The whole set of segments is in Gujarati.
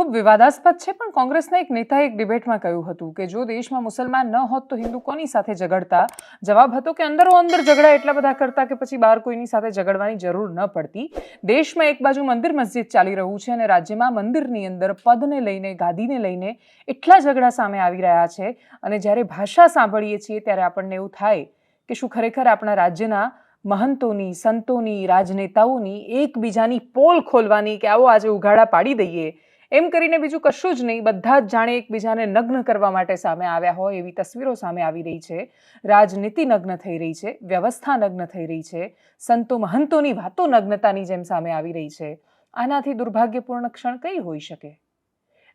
ખૂબ વિવાદાસ્પદ છે, પણ કોંગ્રેસના એક નેતાએ એક ડિબેટમાં કહ્યું હતું કે જો દેશમાં મુસલમાન ન હોત તો હિન્દુ કોની સાથે ઝઘડતા? જવાબ હતો કે અંદરો અંદર ઝઘડા એટલા બધા કરતા કે પછી બહાર કોઈની સાથે ઝઘડવાની જરૂર ન પડતી. દેશમાં એક બાજુ મંદિર મસ્જિદ ચાલી રહ્યું છે અને રાજ્યમાં મંદિરની અંદર પદને લઈને, ગાદીને લઈને એટલા ઝઘડા સામે આવી રહ્યા છે. અને જ્યારે ભાષા સાંભળીએ છીએ ત્યારે આપણને એવું થાય કે શું ખરેખર આપણા રાજ્યના મહંતોની, સંતોની, રાજનેતાઓની એકબીજાની પોલ ખોલવાની કે આવો આજે ઉઘાડા પાડી દઈએ એમ કરીને બીજું કશું જ નહીં, બધા જ જાણે એકબીજાને નગ્ન કરવા માટે સામે આવ્યા હોય એવી તસવીરો સામે આવી રહી છે. રાજનીતિ નગ્ન થઈ રહી છે, વ્યવસ્થા નગ્ન થઈ રહી છે, સંતો મહંતોની વાતો નગ્નતાની જેમ સામે આવી રહી છે. આનાથી દુર્ભાગ્યપૂર્ણ ક્ષણ કઈ હોઈ શકે?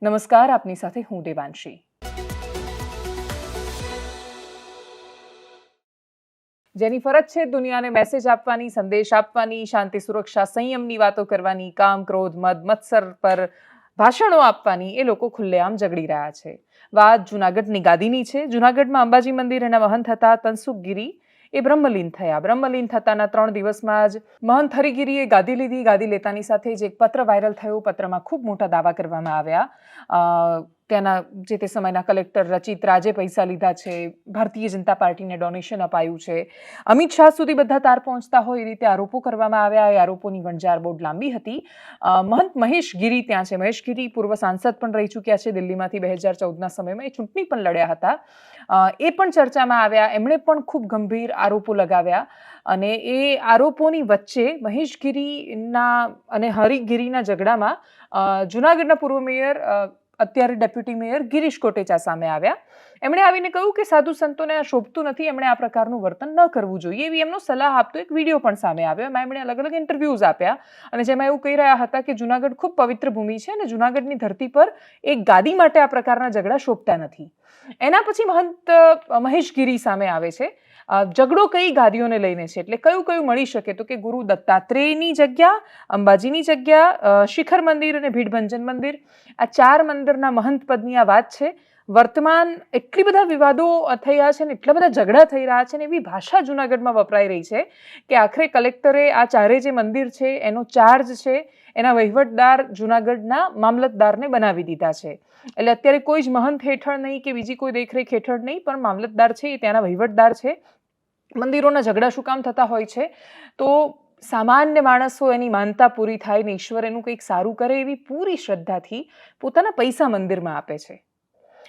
નમસ્કાર, આપની સાથે હું દેવાંશી. જેની ફરજ છે દુનિયાને મેસેજ આપવાની, સંદેશ આપવાની, શાંતિ, સુરક્ષા, સંયમની વાતો કરવાની, કામ, ક્રોધ, મદ, મત્સર પર ભાષણો આપવાની, એ લોકો ખુલ્લેઆમ ઝઘડી રહ્યા છે. વાત જૂનાગઢની ગાદીની છે. જૂનાગઢમાં અંબાજી મંદિર એના મહંત હતા તનસુખ ગીરી, એ બ્રહ્મલીન થયા. બ્રહ્મલીન થતાના 3 દિવસમાં જ મહંત હરિગીરીએ ગાદી લીધી. ગાદી લેતાની સાથે જ એક પત્ર વાયરલ થયો. પત્રમાં ખૂબ મોટા દાવા કરવામાં આવ્યા. ત્યાંના જે તે સમયના કલેક્ટર રચિત રાજે પૈસા લીધા છે, ભારતીય જનતા પાર્ટીને ડોનેશન અપાયું છે, અમિત શાહ સુધી બધા તાર પહોંચતા હોય એ રીતે આરોપો કરવામાં આવ્યા. એ આરોપોની વણઝાર બહુ લાંબી હતી. મહંત મહેશ ગીરી ત્યાં છે. મહેશ ગીરી પૂર્વ સાંસદ પણ રહી ચૂક્યા છે દિલ્હીમાંથી. 2014ના સમયમાં એ ચૂંટણી પણ લડ્યા હતા. એ પણ ચર્ચામાં આવ્યા. એમણે પણ ખૂબ ગંભીર આરોપો લગાવ્યા અને એ આરોપોની વચ્ચે મહેશ ગીરીના અને હરિગીરીના ઝઘડામાં જૂનાગઢના પૂર્વ મેયર, અત્યારે ડેપ્યુટી મેયર ગિરીશ કોટેચા સામે આવ્યા. એમણે આવીને કહ્યું કે સાધુ સંતોને આ શોભતું નથી, એમણે આ પ્રકારનું વર્તન ન કરવું જોઈએ એવી એમનો સલાહ આપતો એક વિડીયો પણ સામે આવ્યો. એમાં એમણે અલગ અલગ ઇન્ટરવ્યૂઝ આપ્યા અને જેમાં એવું કહી રહ્યા હતા કે જૂનાગઢ ખૂબ પવિત્ર ભૂમિ છે અને જૂનાગઢની ધરતી પર એક ગાદી માટે આ પ્રકારના ઝઘડા શોભતા નથી. એના પછી મહંત મહેશ ગીરી સામે આવે છે. ઝઘડો કઈ ગાદીઓને લઈને છે, એટલે કયું કયું મળી શકે? તો કે ગુરુ દત્તાત્રેયની જગ્યા, અંબાજીની જગ્યા, શિખર મંદિર અને ભીડભંજન મંદિર, આ 4 મંદિરના મહંત પદની આ વાત છે. વર્તમાન એટલી બધા વિવાદો થઈ રહ્યા છે ને એટલા બધા ઝઘડા થઈ રહ્યા છે ને એવી ભાષા જૂનાગઢમાં વપરાઈ રહી છે કે આખરે કલેક્ટરે આ 4 જે મંદિર છે એનો ચાર્જ છે એના વહીવટદાર જૂનાગઢના મામલતદારને બનાવી દીધા છે. એટલે અત્યારે કોઈ જ મહંત હેઠળ નહીં કે બીજી કોઈ દેખરેખ હેઠળ નહીં, પણ મામલતદાર છે એ ત્યાંના વહીવટદાર છે. મંદિરોના ઝઘડા શું કામ થતા હોય છે? તો સામાન્ય માણસો એની માનતા પૂરી થાય ને ઈશ્વર એનું કંઈક સારું કરે એવી પૂરી શ્રદ્ધાથી પોતાના પૈસા મંદિરમાં આપે છે.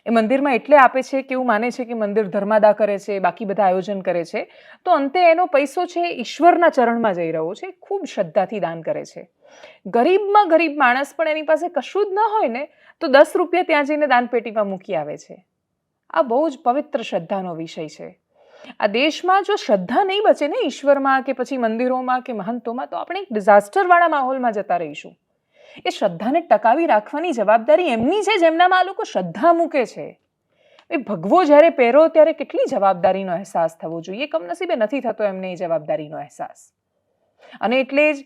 એ મંદિરમાં એટલે આપે છે કે એવું માને છે કે મંદિર ધર્માદા કરે છે, બાકી બધા આયોજન કરે છે, તો અંતે એનો પૈસો છે ઈશ્વરના ચરણમાં જઈ રહ્યો છે. ખૂબ શ્રદ્ધાથી દાન કરે છે. ગરીબમાં ગરીબ માણસ પણ એની પાસે કશું જ ન હોય ને તો 10 રૂપિયા ત્યાં જઈને દાનપેટીમાં મૂકી આવે છે. આ બહુ જ પવિત્ર શ્રદ્ધાનો વિષય છે. આ દેશમાં જો શ્રદ્ધા નહીં બચે ને ઈશ્વરમાં કે પછી મંદિરોમાં કે મહંતોમાં, તો આપણે એક ડિઝાસ્ટરવાળા માહોલમાં જતા રહીશું. એ શ્રદ્ધાને ટકાવી રાખવાની જવાબદારી એમની છે જેમનામાં આ લોકો શ્રદ્ધા મૂકે છે. એ ભગવો જ્યારે પહેરો ત્યારે કેટલી જવાબદારીનો અહેસાસ થવો જોઈએ. કમનસીબે નથી થતો એમને એ જવાબદારીનો અહેસાસ. અને એટલે જ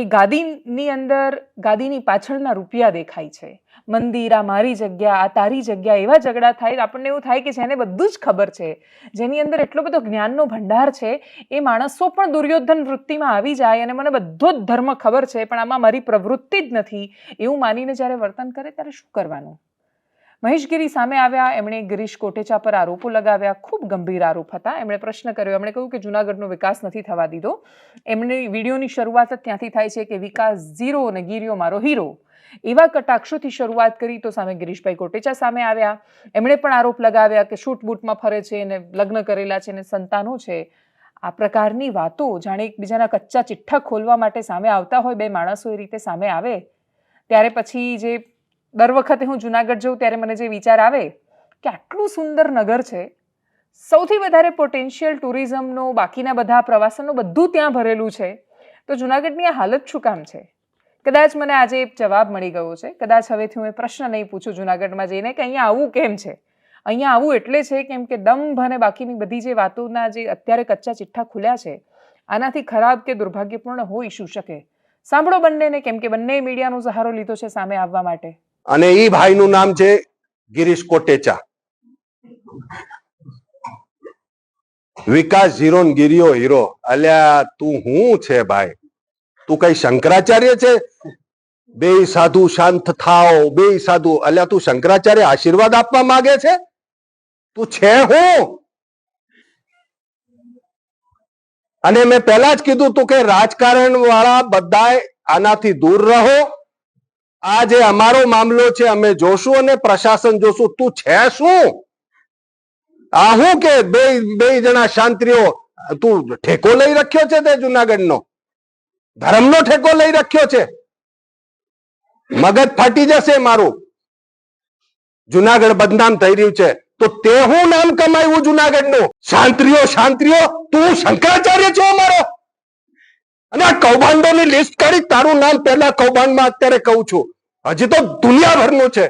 એ ગાદીની અંદર, ગાદીની પાછળના રૂપિયા દેખાય છે. મંદિર, આ મારી જગ્યા, આ તારી જગ્યા, એવા ઝઘડા થાય. આપણને એવું થાય કે જેને બધું જ ખબર છે, જેની અંદર એટલો બધો જ્ઞાનનો ભંડાર છે, એ માણસો પણ દુર્યોધન વૃત્તિમાં આવી જાય અને મને બધો જ ધર્મ ખબર છે પણ આમાં મારી પ્રવૃત્તિ જ નથી એવું માનીને જ્યારે વર્તન કરે ત્યારે શું કરવાનું? મહેશ ગીરી સામે આવ્યા. એમણે ગિરીશ કોટેચા પર આરોપો લગાવ્યા. ખૂબ ગંભીર આરોપ હતા. એમણે પ્રશ્ન કર્યો. એમણે કહ્યું કે જૂનાગઢનો વિકાસ નથી થવા દીધો. એમની વિડીયોની શરૂઆત જ ત્યાંથી થાય છે કે વિકાસ ઝીરો અને ગીરીઓ મારો હીરો, એવા કટાક્ષોથી શરૂઆત કરી. તો સામે ગિરીશભાઈ કોટેચા સામે આવ્યા. એમણે પણ આરોપ લગાવ્યા કે શૂટ બૂટમાં ફરે છે અને લગ્ન કરેલા છે અને સંતાનો છે. આ પ્રકારની વાતો જાણે એકબીજાના કચ્ચા ચિઠ્ઠા ખોલવા માટે સામે આવતા હોય બે માણસો એ રીતે સામે આવે ત્યારે પછી જે દર વખતે હું જૂનાગઢ જઉં ત્યારે મને જે વિચાર આવે કે આટલું સુંદર નગર છે, સૌથી વધારે પોટેન્શિયલ ટુરિઝમનો, બાકીના બધા પ્રવાસનનું બધું ત્યાં ભરેલું છે, તો જૂનાગઢની આ હાલત શું કામ છે? કદાચ મને આજે જવાબ મળી ગયો છે. કદાચ હવેથી હું એ પ્રશ્ન નહીં પૂછું જૂનાગઢમાં જઈને કે અહીંયા આવું કેમ છે. અહીંયા આવું એટલે છે કેમ કે દંભ અને બાકીની બધી જે વાતોના જે અત્યારે કચ્ચા ચિઠ્ઠા ખુલ્યા છે, આનાથી ખરાબ કે દુર્ભાગ્યપૂર્ણ હોઈ શું શકે? સાંભળો બંનેને, કેમ કે બંને મીડિયાનો સહારો લીધો છે સામે આવવા માટે. અને ઈ ભાઈનું નામ છે ગિરીશ કોટેચા. વિકાસ ઝીરો ને ગિરિયો હીરો. અલ્યા તું હું છે ભાઈ? તું કઈ શંકરાચાર્ય છે? બેય સાધુ શાંત થાઓ, બેય સાધુ. અલ્યા તું શંકરાચાર્ય આશીર્વાદ આપવા માંગે છે? તું છે હું? અને મેં પહેલા જ કીધું તું કે રાજકારણ વાળા બધાય આનાથી દૂર રહો. આ જે અમારો મામલો છે અમે જોશું અને પ્રશાસન જોશું. તું છે શું? આ હું કે બે બે જણા શાંતિઓ? તું ઠેકો લઈ રાખ્યો છે તે જુનાગઢનો ધર્મનો ઠેકો લઈ રાખ્યો છે. મગજ ફાટી જશે મારું. જુનાગઢ બદનામ થઈ રહ્યું છે તો તે હું નામ કમાયું જુનાગઢનું? શાંતિઓ શાંતિઓ, તું શંકરાચાર્ય છો અમારો? અને આ કૌભાંડોની લિસ્ટ કરી, તારું નામ પહેલા કૌભાંડમાં અત્યારે કહું છું, હજી તો દુનિયાભરનું છે.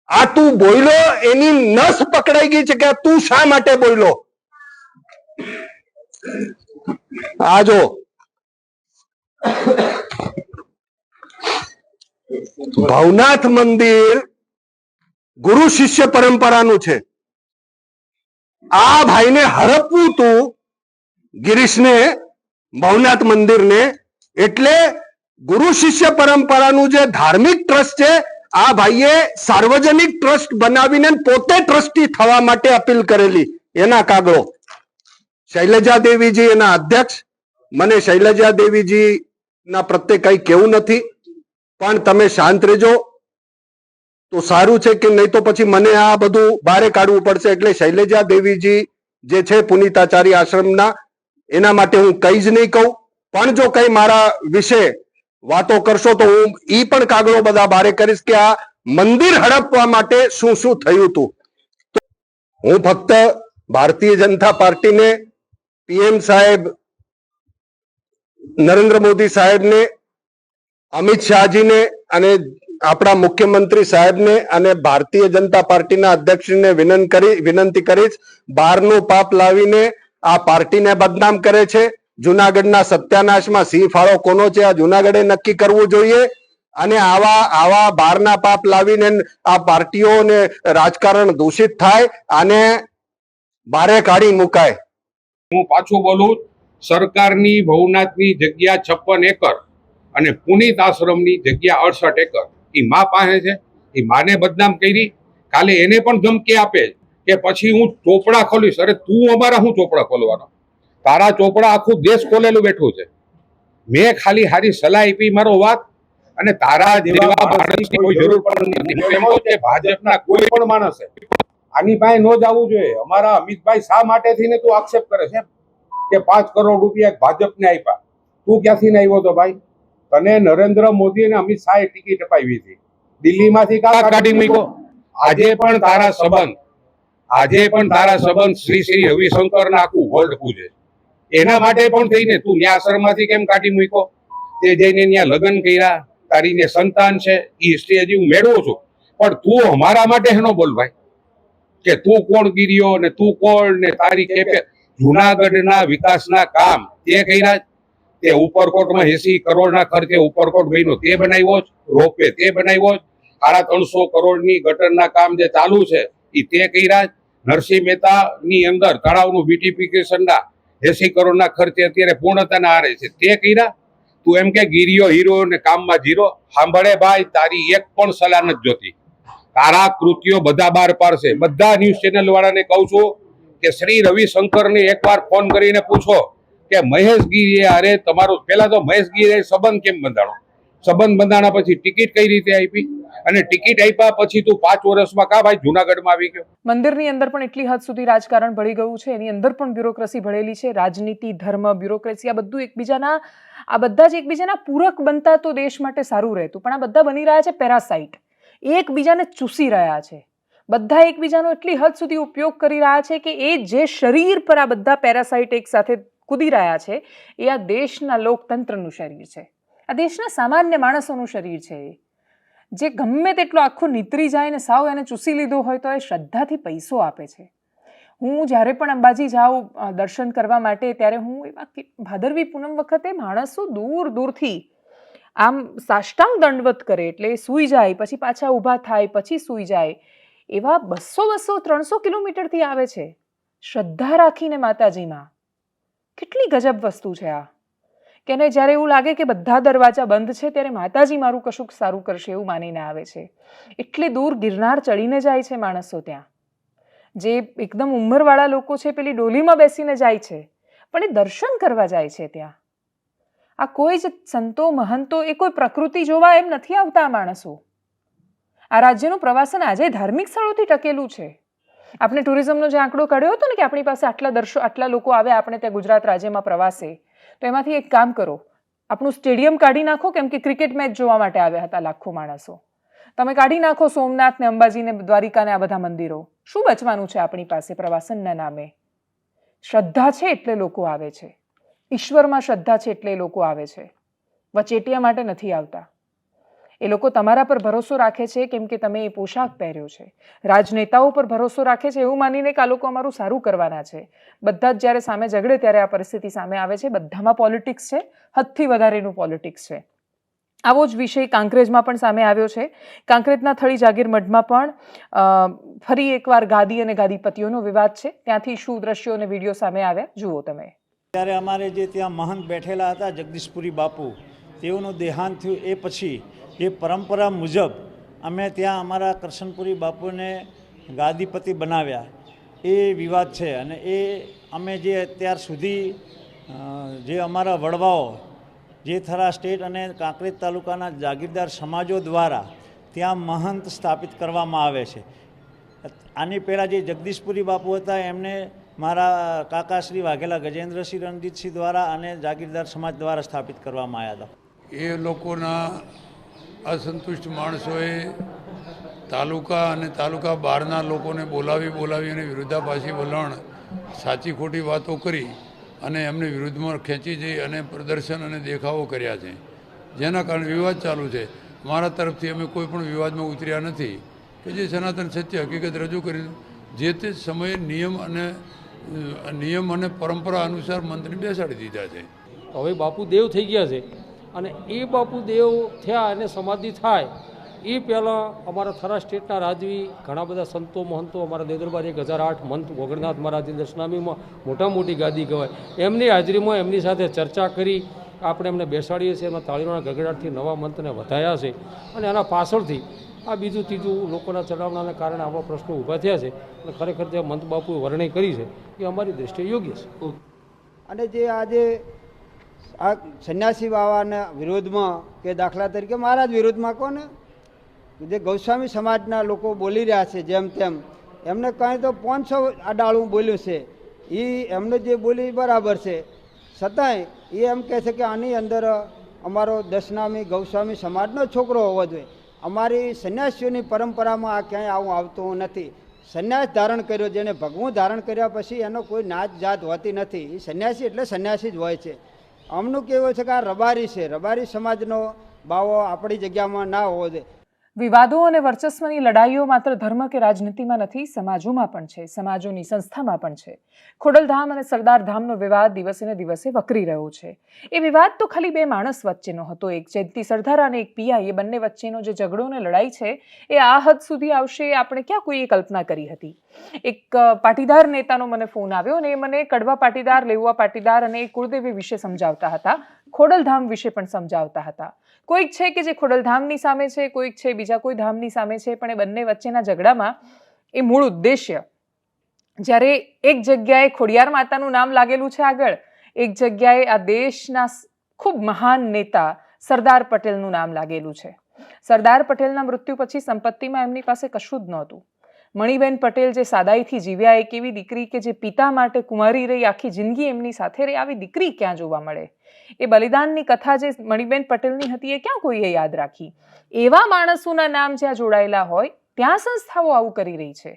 આ તું બોયલો એની નસ પકડાઈ ગઈ છે કે તું શા માટે બોયલો. આ જો ભવનાથ મંદિર ગુરુ શિષ્ય પરંપરાનું છે. આ ભાઈને હડપવું તું, ગિરીશને, ભવનાથ મંદિરને. એટલે ગુરુ શિષ્ય પરંપરાનું જે ધાર્મિક ટ્રસ્ટ છે, આ ભાઈએ સાર્વજનિક ટ્રસ્ટ બનાવીને પોતે ટ્રસ્ટી થવા માટે અપીલ કરેલી. એના કાગળો શૈલજા દેવીજી એના અધ્યક્ષ. મને શૈલજા દેવીજી ના પ્રત્યે કઈ કેવું નથી, પણ તમે શાંત રહેજો તો સારું છે. કે નહીં તો પછી મને આ બધું બારે કાઢવું પડશે. એટલે શૈલજા દેવીજી જે છે પુનિતાચાર્ય આશ્રમના, એના માટે હું કઈ જ નહીં કહું. પણ જો કઈ મારા વિશે વાતો કરશો તો હું ઈ પણ કાગળો બધા બારે કરીશ કે આ મંદિર હડપવા માટે શું શું થયું હતું. હું ફક્ત ભારતીય જનતા પાર્ટીને, પીએમ સાહેબ નરેન્દ્ર મોદી સાહેબને, અમિત શાહજીને અને આપણા મુખ્યમંત્રી સાહેબને અને ભારતીય જનતા પાર્ટીના અધ્યક્ષને વિનંતી કરીશ, બહારનું પાપ લાવીને આ પાર્ટીને બદનામ કરે છે. જુનાગઢના સત્યાનાશમાં સિંહ ફાળો કોનો છે આ જુનાગઢે નક્કી કરવું જોઈએ. અને આવા બહારના પાપ લાવીને આ પાર્ટીઓને રાજકારણ દૂષિત થાય, આને બારે કાઢી મુકાય. હું પાછું બોલું, સરકારની ભવનાથની જગ્યા 56 એકર અને પુનિત આશ્રમની જગ્યા 68 એકર એ મા પાસે છે. એ માને બદનામ કરી. કાલે એને પણ ધમકી આપે કે પછી હું ચોપડા ખોલીશ. અરે તું અમારા હું ચોપડા ખોલવાનો? તારા ચોપડા આખું દેશ ખોલેલું બેઠું છે. મેં ખાલી હારી સલાહ આપી મારો વાત. અને તારા જેવા માણસની કોઈ જરૂર પણ નથી. હું એમ કહું કે ભાજપના કોઈ પણ માણસે આની પાસે ન જવું જોઈએ. અમારા અમિતભાઈ શા માટે થઈને તું આક્ષેપ કરે છે કે 5 કરોડ રૂપિયા ભાજપને આપ્યા? તું ક્યાંથી ને આવ્યો તો ભાઈ? તને નરેન્દ્ર મોદી અને અમિત શાહે ટિકિટ અપાવી હતી, દિલ્હીમાંથી કાઢી મૂક્યો. આજે પણ તારા સંબંધ શ્રી રવિશંકર આખું વર્લ્ડ પૂજે. એના માટે પણ થઈને તું ન્યા આશ્રમમાંથી કેમ કાઢી મૂક્યો? તે જઈને ત્યાં લગ્ન કર્યા, તારી ને સંતાન છે, એ હિસ્ટ્રી હજી હું મેળવું છું. પણ તું અમારા માટે હેનો બોલ ભાઈ કે તું કોણ ગીર્યો ને તું કોણ ને તારી કેપે. જુનાગઢના વિકાસના કામ તે કર્યા. તે ઉપરકોટમાં 80 કરોડના ખર્ચે ઉપરકોટ બન્યો તે બનાવ્યો જ. રોપવે તે બનાવ્યો જ. 350 કરોડની ગટરના કામ જે ચાલુ છે એ તે કર્યા જ. નરસિંહ મહેતાની અંદર તળાવનું બ્યુટિફિકેશનના 80 કરોડના ખર્ચે અત્યારે પૂર્ણતાના આરે છે તે કર્યા. તું એમ કે ગીરીઓ હીરો ને કામમાં જીરો. સાંભળે ભાઈ, તારી એક પણ સલાહ નથી જોતી. તારા કૃત્યો બધા બહાર પાડશે. બધા ન્યૂઝ ચેનલ વાળાને કહું છું કે શ્રી રવિશંકરને એકવાર ફોન કરીને પૂછો કે મહેશ ગીરીએ અરે તમારો પહેલા તો મહેશ ગીરીએ સંબંધ કેમ બંધાણો? સંબંધ બંધાણા પછી ટિકિટ કઈ રીતે આપી? અને ટિકિટ આપ્યા પછી તું 5 વર્ષમાં કા ભાઈ જુનાગઢમાં આવી ગયો? મંદિરની અંદર પણ એટલી હદ સુધી રાજકારણ ભળી ગયું છે. એની અંદર પણ બ્યુરોક્રેસી ભળેલી છે. રાજનીતિ, ધર્મ, બ્યુરોક્રેસી આ બધું બધા જ એકબીજાના પૂરક બનતા તો દેશ માટે સારું રહેતું. પણ આ બધા બની રહ્યા છે પેરાસાઇટ. એકબીજાને ચૂસી રહ્યા છે. બધા એકબીજાનો એટલી હદ સુધી ઉપયોગ કરી રહ્યા છે કે એ જે શરીર પર આ બધા પેરાસાઇટ એક સાથે કૂદી રહ્યા છે એ આ દેશના લોકતંત્રનું શરીર છે. આ દેશના સામાન્ય માણસોનું શરીર છે. જે ગમે તેટલો આખો નીતરી જાય ને સાવ એને ચૂસી લીધો હોય તો એ શ્રદ્ધાથી પૈસો આપે છે. હું જ્યારે પણ અંબાજી જાઉં દર્શન કરવા માટે, ત્યારે હું એવા ભાદરવી પૂનમ વખતે માણસો દૂર દૂરથી આમ સાષ્ટાંગ દંડવત કરે, એટલે સૂઈ જાય, પછી પાછા ઊભા થાય, પછી સૂઈ જાય, એવા 200-300 કિલોમીટરથી આવે છે શ્રદ્ધા રાખીને માતાજીમાં. કેટલી ગજબ વસ્તુ છે આ. કે એને જ્યારે એવું લાગે કે બધા દરવાજા બંધ છે ત્યારે માતાજી મારું કશુંક સારું કરશે એવું માનીને આવે છે. એટલે દૂર ગિરનાર ચડીને જાય છે માણસો ત્યાં. જે એકદમ ઉંમરવાળા લોકો છે પેલી ડોલીમાં બેસીને જાય છે, પણ એ દર્શન કરવા જાય છે ત્યાં. આ કોઈ જ સંતો મહંતો એ કોઈ પ્રકૃતિ જોવા એમ નથી આવતા આ માણસો. આ રાજ્યનું પ્રવાસન આજે ધાર્મિક સ્થળોથી ટકેલું છે. આપણે ટુરિઝમનો જે આંકડો કાઢ્યો હતો ને કે આપણી પાસે આટલા લોકો આવે આપણે ત્યાં ગુજરાત રાજ્યમાં પ્રવાસે, તો એમાંથી એક કામ કરો, આપણું સ્ટેડિયમ કાઢી નાખો, કેમ કે ક્રિકેટ મેચ જોવા માટે આવ્યા હતા લાખો માણસો. તમે કાઢી નાખો સોમનાથ ને અંબાજી ને દ્વારિકા ને આ બધા મંદિરો. શું બચવાનું છે આપણી પાસે પ્રવાસનના નામે? શ્રદ્ધા છે એટલે લોકો આવે છે, ઈશ્વરમાં શ્રદ્ધા છે એટલે લોકો આવે છે, વચેટિયા માટે નથી આવતા. એ લોકો તમારા પર ભરોસો રાખે છે કેમ કે તમે એ પોશાક પહેર્યો છે. રાજનેતાઓ પર ભરોસો રાખે છે એવું માનીને કે આ લોકો અમારું સારું કરવાના છે. બધા જ જ્યારે સામે ઝઘડે ત્યારે આ પરિસ્થિતિ સામે આવે છે. બધામાં પોલિટિક્સ છે, હદથી વધારેનું પોલિટિક્સ છે. આવો જ વિષય કાંકરેજમાં પણ સામે આવ્યો છે. કાંકરેજના થળી જાગીર મઢમાં પણ ફરી એકવાર ગાદી અને ગાદીપતિઓનો વિવાદ છે. ત્યાંથી શું દ્રશ્યો અને વિડીયો સામે આવ્યા જુઓ તમે. ત્યારે અમારે જે ત્યાં મહંત બેઠેલા હતા જગદીશપુરી બાપુ, તેઓનું દેહાંત થયું એ પછી એ પરંપરા મુજબ અમે ત્યાં અમારા કરશનપુરી બાપુને ગાદીપતિ બનાવ્યા. એ વિવાદ છે અને એ અમે જે અત્યાર સુધી જે અમારા વડવાઓ જેથરા સ્ટેટ અને કાંકરેજ તાલુકાના જાગીરદાર સમાજો દ્વારા ત્યાં મહંત સ્થાપિત કરવામાં આવે છે. આની પહેલાં જે જગદીશપુરી બાપુ હતા એમને મારા કાકા શ્રી વાઘેલા ગજેન્દ્રસિંહ રણજીતસિંહ દ્વારા અને જાગીરદાર સમાજ દ્વારા સ્થાપિત કરવામાં આવ્યા હતા. એ લોકોના અસંતુષ્ટ માણસોએ તાલુકા અને તાલુકા બહારના લોકોને બોલાવી અને વિરોધાભાસી વલણ, સાચી ખોટી વાતો કરી અને એમને વિરુદ્ધમાં ખેંચી જઈ અને પ્રદર્શન અને દેખાવો કર્યા છે, જેના કારણે વિવાદ ચાલુ છે. મારા તરફથી અમે કોઈ પણ વિવાદમાં ઉતર્યા નથી કે જે સનાતન સત્ય હકીકત રજૂ કરી જે તે સમયે નિયમ અને પરંપરા અનુસાર મંત્રી બેસાડી દીધા છે. હવે બાપુ દેવ થઈ ગયા છે અને એ બાપુ દેવ થયા અને સમાધિ થાય એ પહેલાં અમારા થરા સ્ટેટના રાજવી ઘણા બધા સંતો મહંતો, અમારા દેવદરબાર 1008 મંત ગોગળનાથ મહારાજની દર્શનામીમાં મોટી ગાદી કહેવાય, એમની હાજરીમાં એમની સાથે ચર્ચા કરી આપણે એમને બેસાડીએ છીએ. એમના તાળીઓના ગગડાટથી નવા મંતને વધાયા છે અને એના પાછળથી આ બીજું ત્રીજું લોકોના ચડાવણાના કારણે આવા પ્રશ્નો ઊભા થયા છે અને ખરેખર જે મંત બાપુએ વર્ણય કરી છે એ અમારી દૃષ્ટિએ યોગ્ય છે. અને જે આજે આ સંન્યાસી બાવાના વિરોધમાં કે દાખલા તરીકે મારા જ વિરોધમાં કોને જે ગૌસ્વામી સમાજના લોકો બોલી રહ્યા છે જેમ તેમ, એમને કાંઈ તો 500 આડાળું બોલ્યું છે. એ એમને જે બોલી બરાબર છે, છતાંય એ એમ કહે છે કે આની અંદર અમારો દશનામી ગૌસ્વામી સમાજનો છોકરો હોવો જોઈએ. અમારી સંન્યાસીઓની પરંપરામાં આ ક્યાંય આવું આવતું નથી. સંન્યાસ ધારણ કર્યો, જેને ભગવું ધારણ કર્યા પછી એનો કોઈ નાત જાત હોતી નથી. એ સંન્યાસી એટલે સંન્યાસી જ હોય છે. અમનું કહેવું છે કે આ રબારી છે, રબારી સમાજનો બાવો આપણી જગ્યામાં ના હોવો જોઈએ. વિવાદો અને વર્ચસ્વની લડાઈઓ માત્ર ધર્મ કે રાજનીતિમાં નથી, સમાજોમાં પણ છે, સમાજોની સંસ્થામાં પણ છે. ખોડલધામ અને સરદાર ધામનો વિવાદ દિવસે ને દિવસે વકરી રહ્યો છે. એ વિવાદ તો ખાલી બે માણસ વચ્ચેનો હતો, એક જયંતિ સરદાર અને એક પીઆઈ. એ બંને વચ્ચેનો જે ઝઘડો અને લડાઈ છે એ આ હદ સુધી આવશે આપણે ક્યાં કોઈએ કલ્પના કરી હતી. એક પાટીદાર નેતાનો મને ફોન આવ્યો અને એ મને કડવા પાટીદાર, લેઉવા પાટીદાર અને કુળદેવી વિશે સમજાવતા હતા, ખોડલધામ વિશે પણ સમજાવતા હતા. કોઈક છે કે જે ખોડલધામની સામે છે, કોઈક છે બીજા કોઈ ધામની સામે છે, પણ એ બંને વચ્ચેના ઝઘડામાં એ મૂળ ઉદ્દેશ્ય, જ્યારે એક જગ્યાએ ખોડિયાર માતાનું નામ લાગેલું છે આગળ, એક જગ્યાએ આ દેશના ખૂબ મહાન નેતા સરદાર પટેલનું નામ લાગેલું છે. સરદાર પટેલના મૃત્યુ પછી સંપત્તિમાં એમની પાસે કશું જ નહોતું. મણિબેન પટેલ જે સાદાઈથી જીવ્યા, એક એવી દીકરી કે જે પિતા માટે કુંવારી રહી, આખી જિંદગી એમની સાથે રહી, આવી દીકરી ક્યાં જોવા મળે? એ બલિદાનની કથા જે મણિબેન પટેલની હતી એ ક્યાં કોઈએ યાદ રાખી? એવા માણસોના નામ જ્યાં જોડાયેલા હોય ત્યાં સંસ્થાઓ આવું કરી રહી છે.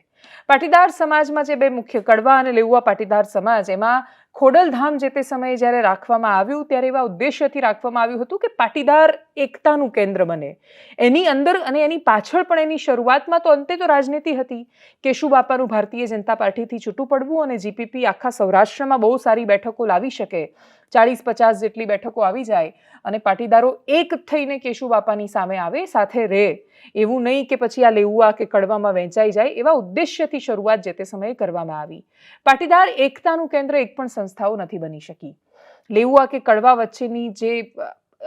પાટીદાર સમાજમાં જે બે મુખ્ય કડવા અને લેઉવા પાટીદાર સમાજ, એમાં ખોડલધામ જે તે સમયે જ્યારે રાખવામાં આવ્યું ત્યારે એવા ઉદ્દેશ્યથી રાખવામાં આવ્યું હતું કે પાટીદાર એકતાનું કેન્દ્ર બને. એની અંદર અને એની પાછળ પણ એની શરૂઆતમાં તો અંતે તો રાજનીતિ હતી. કેશુબાપાનું ભારતીય જનતા પાર્ટીથી છૂટું પડવું અને જીપીપી આખા સૌરાષ્ટ્રમાં બહુ સારી બેઠકો લાવી શકે, 40-50 જેટલી બેઠકો આવી જાય અને પાટીદારો એક થઈને કેશુબાપાની સામે આવે, સાથે રહે, એવું નહીં કે પછી આ લેઉવા કે કડવામાં વહેંચાઈ જાય. એવા ઉદ્દેશ્યથી શરૂઆત જે તે સમયે કરવામાં આવી. પાટીદાર એકતાનું કેન્દ્ર એક પણ સંસ્થાઓ નથી બની શકી. લેઉવા કે કડવા વચ્ચેની જે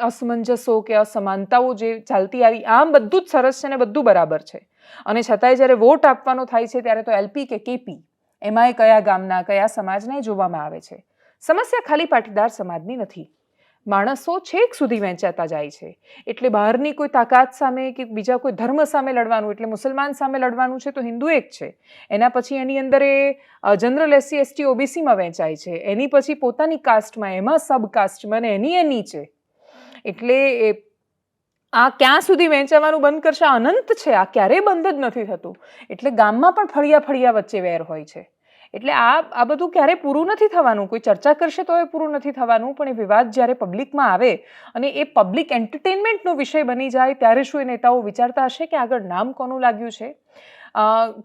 અસમંજસો કે અસમાનતાઓ જે ચાલતી આવી, આમ બધું જ સરસ છે ને બધું બરાબર છે, અને છતાંય જ્યારે વોટ આપવાનો થાય છે ત્યારે તો એલપી કે કેપી, એમાંય કયા ગામના કયા સમાજના જોવામાં આવે છે. સમસ્યા ખાલી પાટીદાર સમાજની નથી, માણસો છેક સુધી વહેંચાતા જાય છે. એટલે બહારની કોઈ તાકાત સામે કે બીજા કોઈ ધર્મ સામે લડવાનું, એટલે મુસલમાન સામે લડવાનું છે તો હિન્દુ એક છે, એના પછી એની અંદર એ જનરલ SC ST OBCમાં વહેંચાય છે, એની પછી પોતાની કાસ્ટમાં, એમાં સબ કાસ્ટમાં, અને એની નીચે. એટલે આ ક્યાં સુધી વહેંચાવાનું બંધ કરશે? અનંત છે, આ ક્યારેય બંધ જ નથી થતું. એટલે ગામમાં પણ ફળિયા ફળિયા વચ્ચે વેર હોય છે. એટલે આ બધું ક્યારેય પૂરું નથી થવાનું. કોઈ ચર્ચા કરશે તો એ પૂરું નથી થવાનું, પણ એ વિવાદ જ્યારે પબ્લિકમાં આવે અને એ પબ્લિક એન્ટરટેનમેન્ટનો વિષય બની જાય ત્યારે શું એ નેતાઓ વિચારતા હશે કે આગળ નામ કોનું લાગ્યું છે?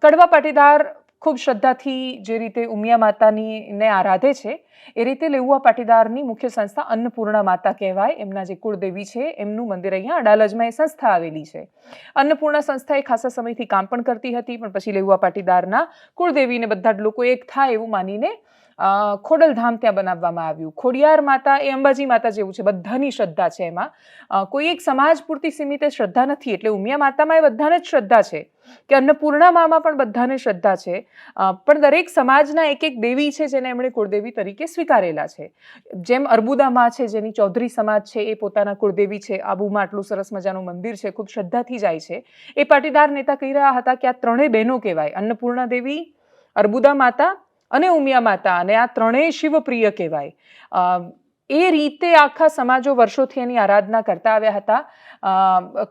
કડવા પાટીદાર ખૂબ શ્રદ્ધાથી જે રીતે ઉમિયા માતાને આરાધે છે, એ રીતે લેઉવા પાટીદારની મુખ્ય સંસ્થા અન્નપૂર્ણા માતા કહેવાય. એમના જે કુળદેવી છે એમનું મંદિર અહીંયા અડાલજમાં એ સંસ્થા આવેલી છે. અન્નપૂર્ણા સંસ્થા એ ખાસા સમયથી કામ પણ કરતી હતી, પણ પછી લેઉવા પાટીદારના કુળદેવીને બધા જ લોકો એક થાય એવું માનીને ખોડલધામ ત્યાં બનાવવામાં આવ્યું. ખોડિયાર માતા એ અંબાજી માતા જેવું છે, બધાની શ્રદ્ધા છે. એમાં કોઈ એક સમાજ પૂરતી સીમિત શ્રદ્ધા નથી. એટલે ઉમિયા માતામાં એ બધાને જ શ્રદ્ધા છે, કે અન્નપૂર્ણામાં પણ બધાને શ્રદ્ધા છે, પણ દરેક સમાજના એક એક દેવી છે જેને એમણે કુળદેવી તરીકે સ્વીકારેલા છે. જેમ અર્બુદામાં છે, જેની ચૌધરી સમાજ છે, એ પોતાના કુળદેવી છે. આબુમાં આટલું સરસ મજાનું મંદિર છે, ખૂબ શ્રદ્ધાથી જાય છે. એ પાટીદાર નેતા કહી રહ્યા હતા કે આ ત્રણેય બહેનો કહેવાય, અન્નપૂર્ણા દેવી, અર્બુદા માતા અને ઉમિયા માતા, અને આ ત્રણેય શિવપ્રિય કહેવાય. એ રીતે આખા સમાજો વર્ષોથી એની આરાધના કરતા આવ્યા હતા.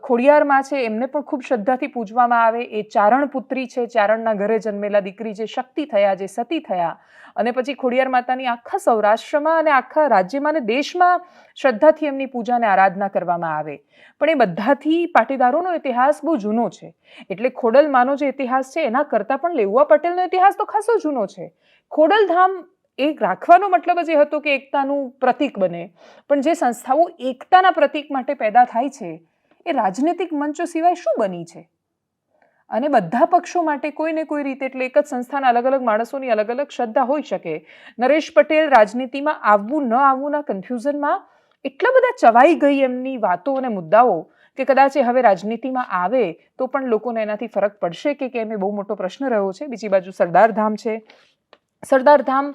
ખોડિયારમાં છે એમને પણ ખૂબ શ્રદ્ધાથી પૂજવામાં આવે. એ ચારણ પુત્રી છે, ચારણના ઘરે જન્મેલા દીકરી, જે શક્તિ થયા, જે સતી થયા, અને પછી ખોડિયાર માતાની આખા સૌરાષ્ટ્રમાં અને આખા રાજ્યમાં અને દેશમાં શ્રદ્ધાથી એમની પૂજા અને આરાધના કરવામાં આવે. પણ એ બધાથી પાટીદારોનો ઇતિહાસ બહુ જૂનો છે. એટલે ખોડલમાંનો જે ઇતિહાસ છે એના કરતાં પણ લેઉવા પટેલનો ઇતિહાસ તો ખાસો જૂનો છે. ખોડલધામ એ રાખવાનો મતલબ જ એ હતો કે એકતાનું પ્રતીક બને, પણ જે સંસ્થાઓ એકતાના પ્રતીક માટે પેદા થાય છે એ રાજનૈતિક મંચો સિવાય શું બની છે? અને બધા પક્ષો માટે કોઈ ને કોઈ રીતે, એટલે એક જ સંસ્થાના અલગ અલગ માણસોની અલગ અલગ શ્રદ્ધા હોઈ શકે. નરેશ પટેલ રાજનીતિમાં આવવું ન આવવુંના કન્ફ્યુઝનમાં એટલા બધા ચવાઈ ગઈ એમની વાતો અને મુદ્દાઓ કે કદાચ એ હવે રાજનીતિમાં આવે તો પણ લોકોને એનાથી ફરક પડશે કે કેમ, એ બહુ મોટો પ્રશ્ન રહ્યો છે. બીજી બાજુ સરદારધામ છે. સરદારધામ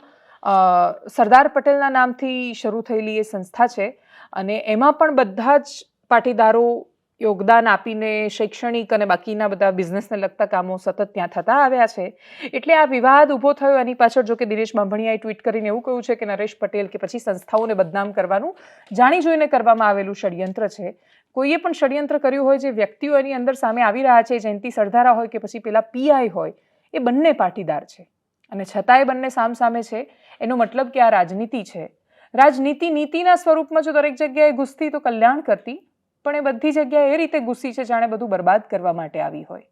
સરદાર પટેલના નામથી શરૂ થયેલી એ સંસ્થા છે, અને એમાં પણ બધા જ પાટીદારો યોગદાન આપીને શૈક્ષણિક અને બાકીના બધા બિઝનેસને લગતા કામો સતત ત્યાં થતા આવ્યા છે. એટલે આ વિવાદ ઊભો થયો. એની પાછળ જો કે દિનેશ બાંભણિયાએ ટ્વીટ કરીને એવું કહ્યું છે કે નરેશ પટેલ કે પછી સંસ્થાઓને બદનામ કરવાનું જાણી જોઈને કરવામાં આવેલું ષડયંત્ર છે. કોઈએ પણ ષડયંત્ર કર્યું હોય, જે વ્યક્તિઓ એની અંદર સામે આવી રહ્યા છે, જયંતિ સરદારા હોય કે પછી પેલા PI હોય, એ બંને પાટીદાર છે, અને છતાં એ બંને સામસામે છે. એનો મતલબ કે આ રાજનીતિ છે. રાજનીતિ નીતિના સ્વરૂપમાં જો દરેક જગ્યાએ ઘૂસતી તો કલ્યાણ કરતી, પણ એ બધી જગ્યાએ એ રીતે ઘૂસી છે જાણે બધું બરબાદ કરવા માટે આવી હોય.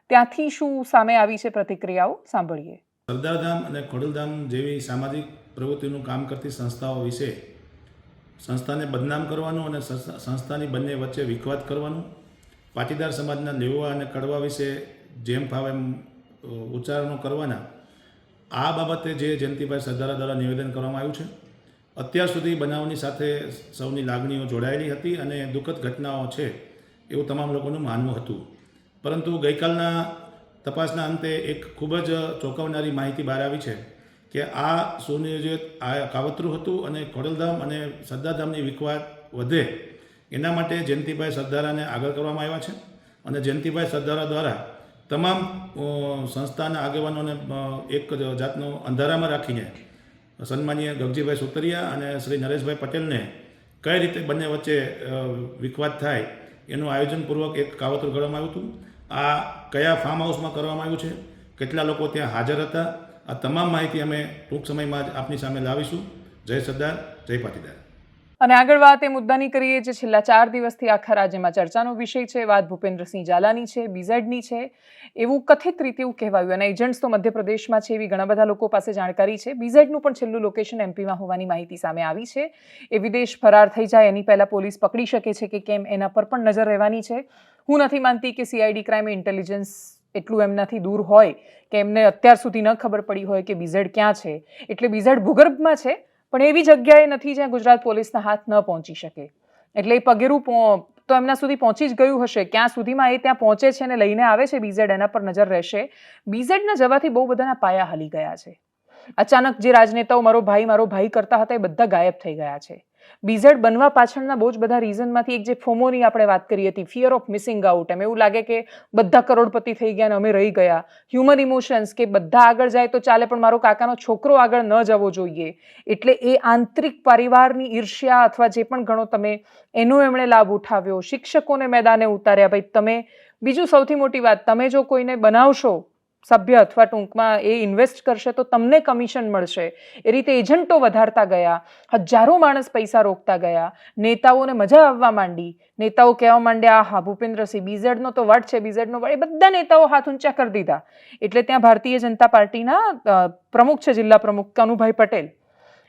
ત્યાંથી શું સામે આવી છે પ્રતિક્રિયાઓ સાંભળીએ. સરદારધામ અને ખોડલધામ જેવી સામાજિક પ્રવૃત્તિનું કામ કરતી સંસ્થાઓ વિશે સંસ્થાને બદનામ કરવાનું અને સંસ્થાની બંને વચ્ચે વિખવાદ કરવાનું, પાટીદાર સમાજના લેઉવા અને કડવા વિશે જેમ ફાવે એમ ઉચ્ચારણો કરવાના, આ બાબતે જે જયંતિભાઈ સરદારા દ્વારા નિવેદન કરવામાં આવ્યું છે, અત્યાર સુધી બનાવની સાથે સૌની લાગણીઓ જોડાયેલી હતી અને દુઃખદ ઘટનાઓ છે એવું તમામ લોકોનું માનવું હતું. પરંતુ ગઈકાલના તપાસના અંતે એક ખૂબ જ ચોંકાવનારી માહિતી બહાર આવી છે કે આ સુનિયોજિત આ કાવતરું હતું, અને ખોડલધામ અને સરદારધામની વિખવાદ વધે એના માટે જયંતિભાઈ સરદારાને આગળ કરવામાં આવ્યા છે, અને જયંતિભાઈ સરદારા દ્વારા તમામ સંસ્થાના આગેવાનોને એક જાતનો અંધારામાં રાખીને સન્માનીય ગગજીભાઈ સુતરિયા અને શ્રી નરેશભાઈ પટેલને કઈ રીતે બંને વચ્ચે વિખવાદ થાય એનું આયોજનપૂર્વક એક કાવતરું કરવામાં આવ્યું હતું. આ કયા ફાર્મ હાઉસમાં કરવામાં આવ્યું છે, કેટલા લોકો ત્યાં હાજર હતા, આ તમામ માહિતી અમે ટૂંક સમયમાં જ આપની સામે લાવીશું. જય સરદાર, જય પાટીદાર. અને આગળ વાત એ મુદ્દાની કરીએ જે છેલ્લા 4 દિવસથી આખા રાજ્યમાં ચર્ચાનો વિષય છે. વાત ભૂપેન્દ્રસિંહ ઝાલાની છે, BZની છે, એવું કથિત રીતે એવું કહેવાયું, અને એજન્ટ્સ તો મધ્યપ્રદેશમાં છે એવી ઘણા બધા લોકો પાસે જાણકારી છે. BZનું પણ છેલ્લું લોકેશન MPમાં હોવાની માહિતી સામે આવી છે. એ વિદેશ ફરાર થઈ જાય એની પહેલાં પોલીસ પકડી શકે છે કે કેમ, એના પર પણ નજર રહેવાની છે. હું નથી માનતી કે CID ક્રાઇમ ઇન્ટેલિજન્સ એટલું એમનાથી દૂર હોય કે એમને અત્યાર સુધી ન ખબર પડી હોય કે BZ ક્યાં છે. એટલે BZ ભૂગર્ભમાં છે, પણ એવી જગ્યાએ નથી જ્યાં ગુજરાત પોલીસના હાથ ન પહોંચી શકે. એટલે એ પગેરું તો એમના સુધી પહોંચી જ ગયું હશે. ક્યાં સુધીમાં એ ત્યાં પહોંચે છે અને લઈને આવે છે બીઝેડ, એના પર નજર રહેશે. બીઝેડના જવાથી બહુ બધાના પાયા હલી ગયા છે. અચાનક જે રાજનેતાઓ મારો ભાઈ કરતા હતા એ બધા ગાયબ થઈ ગયા છે. બીઝેડ બનવા પાછળના બહુ જ બધા રીઝનમાંથી એક જે ફોમોની આપણે વાત કરી હતી, ફિયર ઓફ મિસિંગ આઉટ, એમ એવું લાગે કે બધા કરોડપતિ થઈ ગયા અને અમે રહી ગયા. હ્યુમન ઇમોશન્સ કે બધા આગળ જાય તો ચાલે પણ મારો કાકાનો છોકરો આગળ ન જવો જોઈએ. એટલે એ આંતરિક પરિવારની ઈર્ષ્યા અથવા જે પણ ગણો તમે, એનો એમણે લાભ ઉઠાવ્યો. શિક્ષકોને મેદાને ઉતાર્યા. ભાઈ તમે, બીજું સૌથી મોટી વાત, તમે જો કોઈને બનાવશો સભ્ય અથવા ટૂંકમાં એ ઇન્વેસ્ટ કરશે તો તમને કમિશન મળશે. એ રીતે એજન્ટો વધારતા ગયા, હજારો માણસ પૈસા રોકતા ગયા, નેતાઓને મજા આવવા માંડી. નેતાઓ કહેવા માંડ્યા, હા ભૂપેન્દ્રસિંહ બીઝેડનો તો વટ છે, બીઝેડનો વટ. એ બધા નેતાઓ હાથ ઊંચા કરી દીધા. એટલે ત્યાં ભારતીય જનતા પાર્ટીના પ્રમુખ છે, જિલ્લા પ્રમુખ કનુભાઈ પટેલ,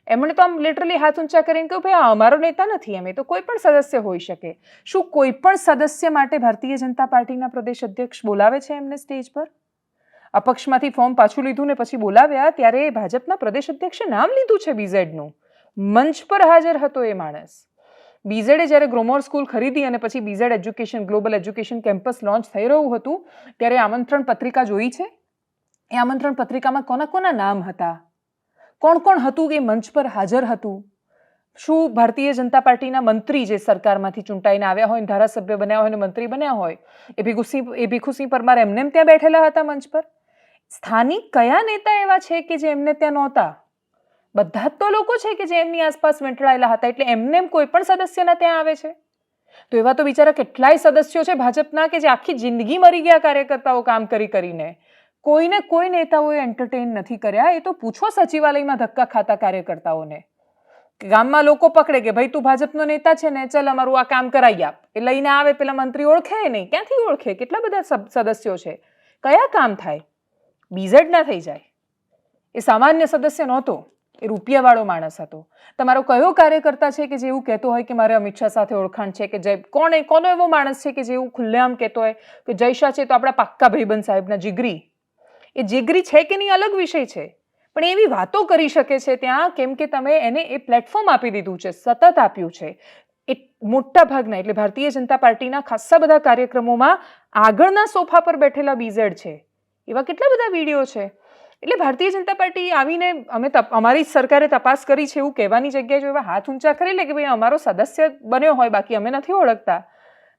એમણે તો આમ લિટરલી હાથ ઊંચા કરીને કહ્યું, ભાઈ આ અમારો નેતા નથી, એમ તો કોઈ પણ સદસ્ય હોઈ શકે. શું કોઈ પણ સદસ્ય માટે ભારતીય જનતા પાર્ટીના પ્રદેશ અધ્યક્ષ બોલાવે છે એમને સ્ટેજ પર? અપક્ષમાંથી ફોર્મ પાછું લીધું ને પછી બોલાવ્યા ત્યારે ભાજપના પ્રદેશ અધ્યક્ષે નામ લીધું છે બીઝેડનું. મંચ પર હાજર હતો એ માણસ. બીઝેડે જ્યારે ગ્રોમોર સ્કૂલ ખરીદી અને પછી BZ education, global education campus launch થઈ રહ્યું હતું ત્યારે આમંત્રણ પત્રિકા જોઈ છે. એ આમંત્રણ પત્રિકામાં કોના કોના નામ હતા, કોણ કોણ હતું એ મંચ પર હાજર હતું? શું ભારતીય જનતા પાર્ટીના મંત્રી જે સરકારમાંથી ચૂંટાઈને આવ્યા હોય, ધારાસભ્ય બન્યા હોય અને મંત્રી બન્યા હોય, એ ભીખુસિંહ પરમાર એમને ત્યાં બેઠેલા હતા મંચ પર? સ્થાનિક કયા નેતા એવા છે કે જે એમને ત્યાં નહોતા? બધા જ તો લોકો છે કે જે એમની આસપાસ વેંટળાયેલા હતા. એટલે એમને કોઈ પણ સદસ્યના ત્યાં આવે છે? તો એવા તો બિચારા કેટલાય સદસ્યો છે ભાજપના કે જે આખી જિંદગી મરી ગયા કાર્યકર્તાઓ કામ કરીને. કોઈને કોઈ નેતાઓએ એન્ટરટેન નથી કર્યા. એ તો પૂછો સચિવાલયમાં ધક્કા ખાતા કાર્યકર્તાઓને. ગામમાં લોકો પકડે કે ભાઈ તું ભાજપનો નેતા છે ને, ચાલ અમારું આ કામ કરાવી આપ. એ લઈને આવે, પેલા મંત્રી ઓળખે નહીં. ક્યાંથી ઓળખે? કેટલા બધા સદસ્યો છે, કયા કામ થાય? બીઝેડ ના થઈ જાય. એ સામાન્ય સદસ્ય નહોતો, એ રૂપિયાવાળો માણસ હતો. તમારો કયો કાર્યકર્તા છે કે જે એવું કહેતો હોય કે મારે અમિત શાહ સાથે ઓળખાણ છે? કે જય કોનો એવો માણસ છે કે જે એવું ખુલ્લેઆમ કહેતો હોય કે જય શાહ છે તો આપણા પાક્કા ભાઈબંધ સાહેબના જીગરી? એ જીગરી છે કે નહીં અલગ વિષય છે, પણ એવી વાતો કરી શકે છે ત્યાં કેમ કે તમે એને એ પ્લેટફોર્મ આપી દીધું છે, સતત આપ્યું છે. એ મોટા ભાગના, એટલે ભારતીય જનતા પાર્ટીના ખાસ્સા બધા કાર્યક્રમોમાં આગળના સોફા પર બેઠેલા બીઝેડ છે. એવા કેટલા બધા વિડીયો છે. એટલે ભારતીય જનતા પાર્ટી આવીને અમારી સરકારે તપાસ કરી છે એવું કહેવાની જગ્યાએ જો એવા હાથ ઊંચા કરી લે કે ભાઈ અમારો સદસ્ય બન્યો હોય, બાકી અમે નથી ઓળખતા,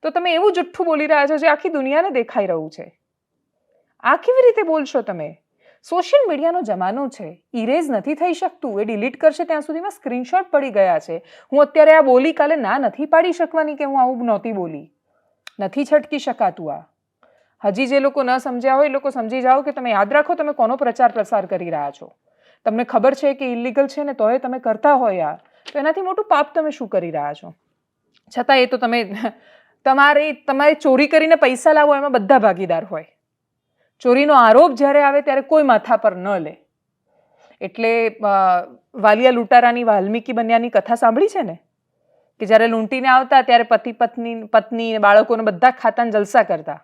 તો તમે એવું જુઠ્ઠું બોલી રહ્યા છો જે આખી દુનિયાને દેખાઈ રહ્યું છે. આ કેવી રીતે બોલશો તમે? સોશિયલ મીડિયાનો જમાનો છે, ઇરેઝ નથી થઈ શકતું. એ ડિલીટ કરશે ત્યાં સુધીમાં સ્ક્રીનશોટ પડી ગયા છે. હું અત્યારે આ બોલી, કાલે ના નથી પાડી શકવાની કે હું આવું નહોતી બોલી. નથી છટકી શકાતું. આ હજી જે લોકો ન સમજ્યા હોય એ લોકો સમજી જાઓ કે તમે યાદ રાખો તમે કોનો પ્રચાર પ્રસાર કરી રહ્યા છો. તમને ખબર છે કે ઇલીગલ છે ને તોય તમે કરતા હોય યાર, તો એનાથી મોટું પાપ તમે શું કરી રહ્યા છો? છતાં એ તો તમારે ચોરી કરીને પૈસા લાવો એમાં બધા ભાગીદાર હોય. ચોરીનો આરોપ જ્યારે આવે ત્યારે કોઈ માથા પર ન લે. એટલે વાલિયા લૂંટારાની વાલ્મીકી બન્યાની કથા સાંભળી છે ને, કે જ્યારે લૂંટીને આવતા ત્યારે પત્ની બાળકોને બધા ખાતાને જલસા કરતા,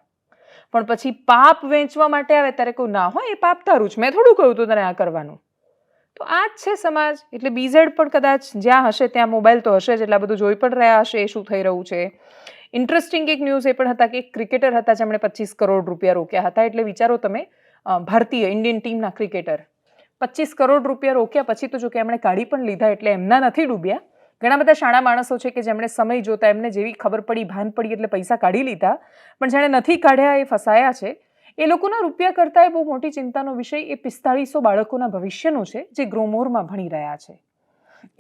પણ પછી પાપ વેચવા માટે આવે ત્યારે કોઈ ના હોય એ પાપ તારું જ, મેં થોડું કહ્યું હતું તને આ કરવાનું. તો આ જ છે સમાજ. એટલે બીઝેડ પણ કદાચ જ્યાં હશે ત્યાં મોબાઈલ તો હશે જ, એટલા બધું જોઈ પણ રહ્યા હશે એ શું થઈ રહ્યું છે. ઇન્ટરેસ્ટિંગ એક ન્યૂઝ એ પણ હતા કે એક ક્રિકેટર હતા જેમણે 25 કરોડ રૂપિયા રોક્યા હતા. એટલે વિચારો તમે, ભારતીય ઇન્ડિયન ટીમના ક્રિકેટર 25 કરોડ રૂપિયા રોક્યા પછી તો જો કે એમણે કાઢી પણ લીધા, એટલે એમના નથી ડૂબ્યા. ઘણા બધા શાણા માણસો છે કે જેમણે સમય જોતા એમને જેવી ખબર પડી, ભાન પડી એટલે પૈસા કાઢી લીધા, પણ જેણે નથી કાઢ્યા એ ફસાયા છે. એ લોકોના રૂપિયા કરતાં એ બહુ મોટી ચિંતાનો વિષય એ 4500 બાળકોના ભવિષ્યનો છે જે ગ્રોમોરમાં ભણી રહ્યા છે.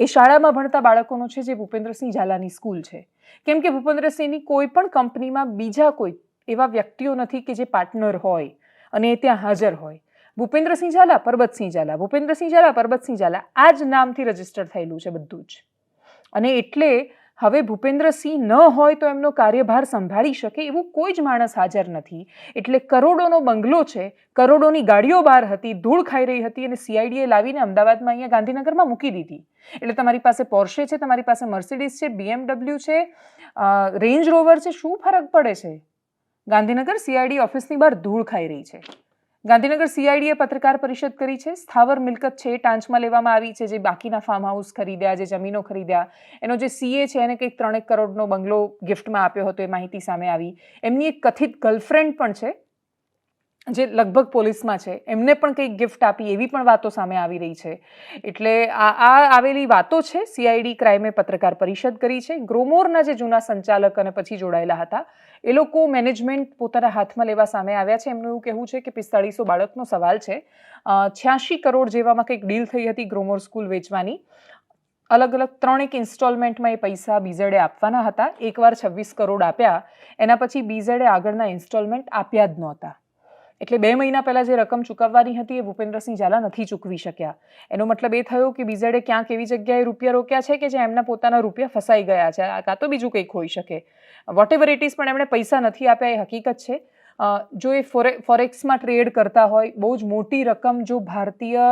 એ શાળામાં ભણતા બાળકોનો છે જે ભૂપેન્દ્રસિંહ ઝાલાની સ્કૂલ છે. કેમ કે ભૂપેન્દ્રસિંહની કોઈ પણ કંપનીમાં બીજા કોઈ એવા વ્યક્તિઓ નથી કે જે પાર્ટનર હોય અને એ ત્યાં હાજર હોય. ભૂપેન્દ્રસિંહ ઝાલા, પરબતસિંહ ઝાલા, ભૂપેન્દ્રસિંહ ઝાલા, પરબતસિંહ ઝાલા, આ જ નામથી રજીસ્ટર થયેલું છે બધું જ. અને એટલે હવે ભૂપેન્દ્રસિંહ ન હોય તો એમનો કાર્યભાર સંભાળી શકે એવું કોઈ જ માણસ હાજર નથી. એટલે કરોડોનો બંગલો છે, કરોડોની ગાડીઓ બહાર હતી, ધૂળ ખાઈ રહી હતી અને સીઆઈડીએ લાવીને અમદાવાદમાં અહીંયા ગાંધીનગરમાં મૂકી દીધી. એટલે તમારી પાસે પોર્શે છે, તમારી પાસે મર્સિડીઝ છે, BMW છે, રેન્જ રોવર છે, શું ફરક પડે છે? ગાંધીનગર સીઆઈડી ઓફિસની બહાર ધૂળ ખાઈ રહી છે. ગાંધીનગર સીઆઈડીએ પત્રકાર પરિષદ કરી છે. સ્થાવર મિલકત છે એ ટાંચમાં લેવામાં આવી છે. જે બાકીના ફાર્મ હાઉસ ખરીદ્યા, જે જમીનો ખરીદ્યા, એનો જે સીએ છે એને કંઈક 3 કરોડનો બંગલો ગિફ્ટમાં આપ્યો હતો, એ માહિતી સામે આવી. એમની એક કથિત ગર્લફ્રેન્ડ પણ છે જે લગભગ પોલીસમાં છે, એમને પણ કંઈક ગિફ્ટ આપી, એવી પણ વાતો સામે આવી રહી છે. એટલે આ આવેલી વાતો છે. સીઆઈડી ક્રાઇમે પત્રકાર પરિષદ કરી છે. ગ્રોમોરના જે જૂના સંચાલક અને પછી જોડાયેલા હતા એ લોકો મેનેજમેન્ટ પોતાના હાથમાં લેવા સામે આવ્યા છે. એમનું એવું કહેવું છે કે 4500 બાળકનો સવાલ છે. 86 કરોડ જેવામાં કંઈક ડીલ થઈ હતી ગ્રોમોર સ્કૂલ વેચવાની. અલગ અલગ 3 ઇન્સ્ટોલમેન્ટમાં એ પૈસા બીઝેડે આપવાના હતા. એકવાર 26 કરોડ આપ્યા, એના પછી બીઝેડે આગળના ઇન્સ્ટોલમેન્ટ આપ્યા જ નહોતા. એટલે 2 મહિના પહેલાં જે રકમ ચૂકવવાની હતી એ ભૂપેન્દ્રસિંહ ઝાલા નથી ચૂકવી શક્યા. એનો મતલબ એ થયો કે બીઝેડે ક્યાંક એવી જગ્યાએ રૂપિયા રોક્યા છે કે જ્યાં એમના પોતાના રૂપિયા ફસાઈ ગયા છે, કાં તો બીજું કંઈક હોઈ શકે. વોટ એવર ઇટ ઇઝ, પણ એમણે પૈસા નથી આપ્યા એ હકીકત છે. જો એ ફોરેક્સમાં ટ્રેડ કરતા હોય, બહુ જ મોટી રકમ જો ભારતીય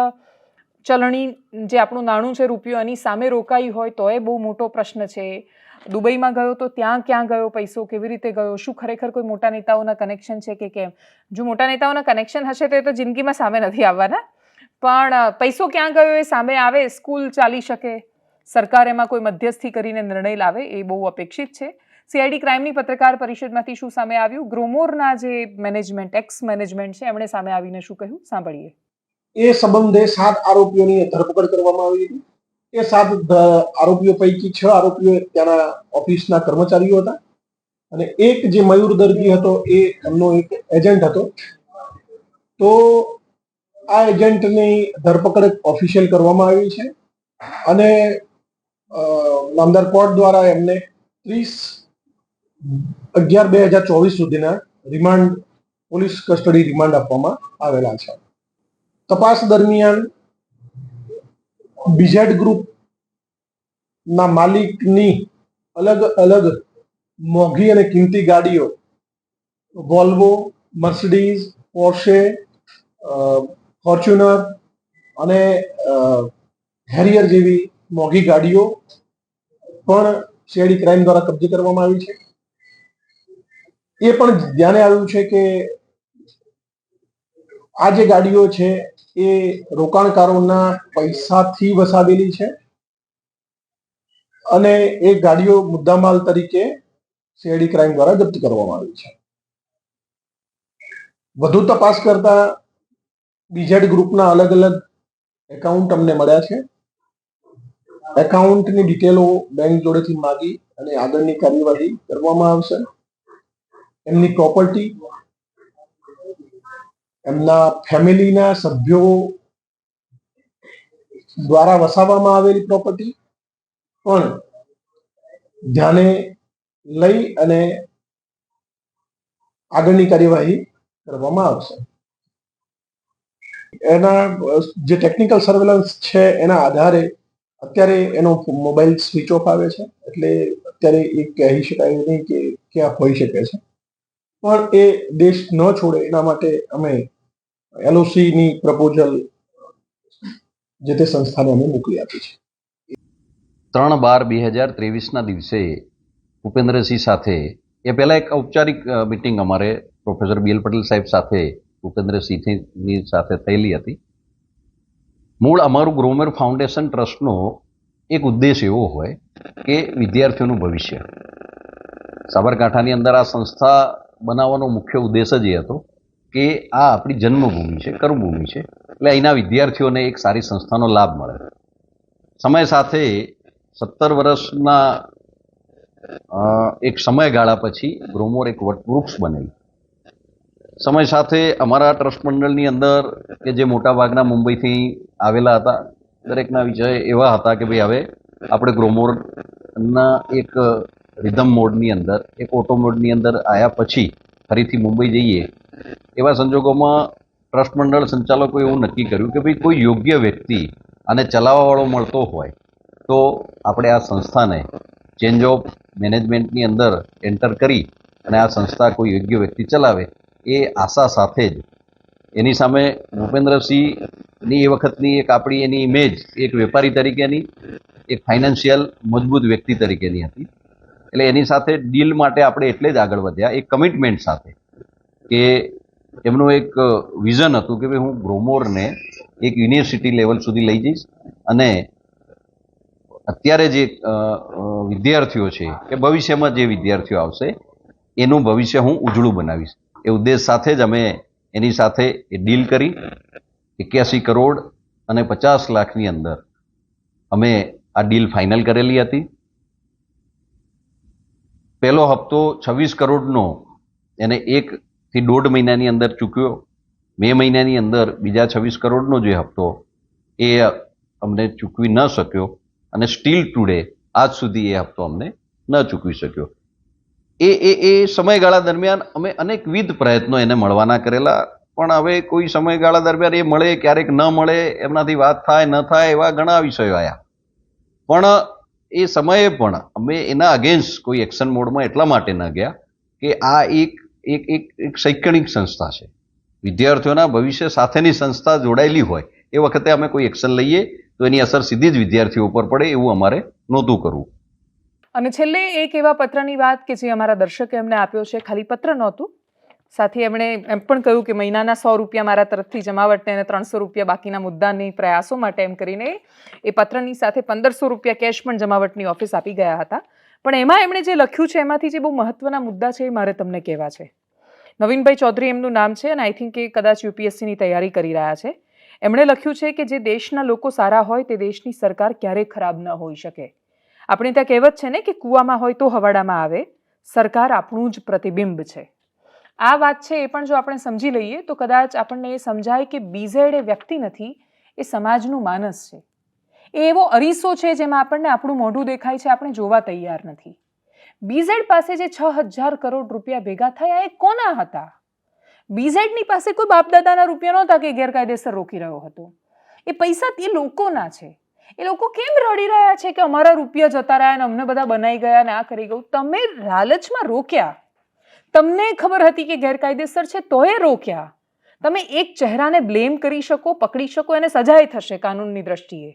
ચલણી જે આપણું નાણું છે રૂપિયો, એની સામે રોકાઈ હોય તો એ બહુ મોટો પ્રશ્ન છે. દુબઈમાં ગયો તો ત્યાં ક્યાં ગયો પૈસો, કેવી રીતે ગયો, શું ખરેખર કોઈ મોટા નેતાઓના કનેક્શન છે કે કેમ? જો મોટા નેતાઓના કનેક્શન હશે તો એ તો જિંદગીમાં સામે નથી આવવાના, પણ પૈસો ક્યાં ગયો એ સામે આવે, સ્કૂલ ચાલી શકે, સરકાર એમાં કોઈ મધ્યસ્થી કરીને નિર્ણય લાવે, એ બહુ અપેક્ષિત છે. સીઆઈડી ક્રાઇમની પત્રકાર પરિષદમાંથી શું સામે આવ્યું, ગ્રોમોરના જે મેનેજમેન્ટ, એક્સ મેનેજમેન્ટ છે, એમણે સામે આવીને શું કહ્યું, સાંભળીએ. એ સંબંધે 7 આરોપીઓની ધરપકડ કરવામાં આવી હતી. એ 7 આરોપીઓ પૈકી 6 આરોપીઓ ત્યાંના ઓફિસના કર્મચારીઓ હતા અને એક જે મયુર દરજી હતો એ એમનો એક એજન્ટ હતો. તો આ એજન્ટની ધરપકડ ઓફિશિયલ કરવામાં આવી છે અને નામદાર કોર્ટ દ્વારા એમને 30/11/2024 સુધીના રિમાન્ડ, પોલીસ કસ્ટડી રિમાન્ડ આપવામાં આવેલા છે. તપાસ દરમિયાન બીઝેડ ગ્રુપના માલિકની અલગ અલગ મોંઘી અને કિંમતી ગાડીઓ, વોલ્વો, મર્સિડીઝ, પોર્શે, ફોર્ચ્યુનર અને હેરિયર જેવી મોંઘી ગાડીઓ પણ સીઆઈડી ક્રાઇમ દ્વારા કબજે કરવામાં આવી છે. એ પણ ધ્યાને આવ્યું છે કે આ જે ગાડીઓ છે એ રોકાણકારોના પૈસાથી વસાવેલી છે અને એ ગાડીઓ મુદ્દામાલ તરીકે સીઆઈડી ક્રાઇમ દ્વારા જપ્ત કરવામાં આવી છે. વધુ તપાસ કરતા બીઝેડ ગ્રુપના અલગ અલગ એકાઉન્ટ અમને મળ્યા છે. એકાઉન્ટની ડિટેલો બેંક જોડેથી માગી અને આગળની કાર્યવાહી કરવામાં આવશે. એમની પ્રોપર્ટી, એમના ફેમિલીના સભ્યો દ્વારા વસાવવામાં આવેલી પ્રોપર્ટી પણ ધ્યાને લઈ અને આગળની કાર્યવાહી કરવામાં આવશે. એના જે ટેકનિકલ સર્વેલન્સ છે એના આધારે અત્યારે એનો મોબાઈલ સ્વિચ ઓફ આવે છે, એટલે અત્યારે એ કહી શકાય નહીં કે ક્યાં હોઈ શકે છે. પણ એ દેશ ન છોડે એના માટે અમે એલઓસીની પ્રપોઝલ જે તે સંસ્થાને અમે મોકલી આપી છે. 3/12/2023ના દિવસે ભૂપેન્દ્રસિંહ સાથે, એ પહેલાં એક ઔપચારિક મિટિંગ અમારે પ્રોફેસર BL પટેલ સાહેબ સાથે ભૂપેન્દ્રસિંહની સાથે થયેલી હતી. મૂળ અમારું ગ્રોમર ફાઉન્ડેશન ટ્રસ્ટનો એક ઉદ્દેશ એવો હોય કે વિદ્યાર્થીઓનું ભવિષ્ય. સાબરકાંઠાની અંદર આ સંસ્થા બનાવવાનો મુખ્ય ઉદ્દેશ જ એ હતો કે આ આપણી જન્મભૂમિ છે, કર્મભૂમિ છે, એટલે અહીંના વિદ્યાર્થીઓને એક સારી સંસ્થાનો લાભ મળે. સમય સાથે 17 વર્ષના એક સમયગાળા પછી ગ્રોમોર એક વૃક્ષ બનેલું. સમય સાથે અમારા ટ્રસ્ટ મંડળની અંદર કે જે મોટાભાગના મુંબઈથી આવેલા હતા, દરેકના વિષય એવા હતા કે ભાઈ હવે આપણે ગ્રોમોરના એક રિધમ મોડની અંદર, એક ઓટો મોડની અંદર આવ્યા પછી ફરીથી મુંબઈ જઈએ. એવા સંજોગોમાં ટ્રસ્ટ મંડળ સંચાલકોએ એવું નક્કી કર્યું કે ભાઈ કોઈ યોગ્ય વ્યક્તિ આને ચલાવવાવાળો મળતો હોય તો આપણે આ સંસ્થાને ચેન્જ ઓફ મેનેજમેન્ટની અંદર એન્ટર કરી અને આ સંસ્થા કોઈ યોગ્ય વ્યક્તિ ચલાવે એ આશા સાથે જ એની સામે ભૂપેન્દ્રસિંહની એ વખતની એક આપણી એની ઇમેજ એક વેપારી તરીકેની, એક ફાઇનાન્શિયલ મજબૂત વ્યક્તિ તરીકેની હતી. એટલે એની સાથે ડીલ માટે આપણે એટલે જ આગળ વધ્યા એક કમિટમેન્ટ સાથે કે એમનું એક વિઝન હતું કે ભાઈ હું બ્રોમોરને એક યુનિવર્સિટી લેવલ સુધી લઈ જઈશ અને અત્યારે જે વિદ્યાર્થીઓ છે કે ભવિષ્યમાં જે વિદ્યાર્થીઓ આવશે એનું ભવિષ્ય હું ઉજળું બનાવીશ. એ ઉદ્દેશ સાથે જ અમે એની સાથે એ ડીલ કરી 81 કરોડ અને 50 લાખની અંદર અમે આ ડીલ ફાઇનલ કરેલી હતી. પહેલો હપ્તો 26 કરોડનો એને 1 થી 1.5 મહિનાની અંદર ચૂક્યો. મે મહિનાની અંદર બીજા 26 કરોડનો જે હપ્તો એ અમને ચૂકવી ન શક્યો અને સ્ટીલ ટુડે આજ સુધી એ હપ્તો અમને ન ચૂકવી શક્યો. એ સમયગાળા દરમિયાન અમે અનેકવિધ પ્રયત્નો એને મળવાના કરેલા, પણ હવે કોઈ સમયગાળા દરમિયાન એ મળે ક્યારેક ન મળે, એમનાથી વાત થાય ન થાય એવા ઘણા વિષયો આવ્યા. પણ એ સમયે પણ અમે એના અગેન્સ્ટ કોઈ એક્શન મોડમાં એટલા માટે ન ગયા કે આ એક શૈક્ષણિક સંસ્થા છે, વિદ્યાર્થીઓના ભવિષ્ય સાથેની સંસ્થા જોડાયેલી હોય એ વખતે અમે કોઈ એક્શન લઈએ તો એની અસર સીધી જ વિદ્યાર્થીઓ ઉપર પડે એવું અમારે નહોતું કરવું. અને છેલ્લે એક એવા પત્રની વાત કે જે અમારા દર્શકે એમને આપ્યો છે, ખાલી પત્ર નહોતું, સાથે એમણે એમ પણ કહ્યું કે મહિનાના 100 રૂપિયા મારા તરફથી જમાવટને અને 300 રૂપિયા બાકીના મુદ્દાની પ્રયાસો માટે એમ કરીને એ પત્રની સાથે 1500 રૂપિયા કેશ પણ જમાવટની ઓફિસ આપી ગયા હતા. પણ એમાં એમણે જે લખ્યું છે એમાંથી જે બહુ મહત્વના મુદ્દા છે એ મારે તમને કહેવા છે. નવીનભાઈ ચૌધરી એમનું નામ છે અને આઈ થિંક એ કદાચ યુપીએસસીની તૈયારી કરી રહ્યા છે. એમણે લખ્યું છે કે જે દેશના લોકો સારા હોય તે દેશની સરકાર ક્યારેય ખરાબ ન હોઈ શકે. આપણે ત્યાં કહેવત છે ને કે કૂવામાં હોય તો હવાડામાં આવે, સરકાર આપણું જ પ્રતિબિંબ છે. આ વાત છે એ પણ જો આપણે સમજી લઈએ તો કદાચ આપણને એ સમજાય કે બીઝેડ એ વ્યક્તિ નથી, એ સમાજનું માનસ છે. એ એવો અરીસો છે જેમાં આપણને આપણું મોઢું દેખાય છે, આપણે જોવા તૈયાર નથી. બીઝેડ પાસે જે 6000 કરોડ રૂપિયા ભેગા થયા એ કોના હતા? બીઝેડની પાસે કોઈ બાપદાદાના રૂપિયા નહોતા કે ગેરકાયદેસર રોકી રહ્યો હતો. એ પૈસા એ લોકોના છે. એ લોકો કેમ રડી રહ્યા છે કે અમારા રૂપિયા જતા રહ્યા અને અમને બધા બનાવી ગયા અને આ કરી ગયું? તમે લાલચમાં રોક્યા. તમને ખબર હતી કે ગેરકાયદેસર છે તોય રોક્યા. તમે એક ચહેરાને બ્લેમ કરી શકો, પકડી શકો, એને સજાય થશે કાનૂનની દ્રષ્ટિએ.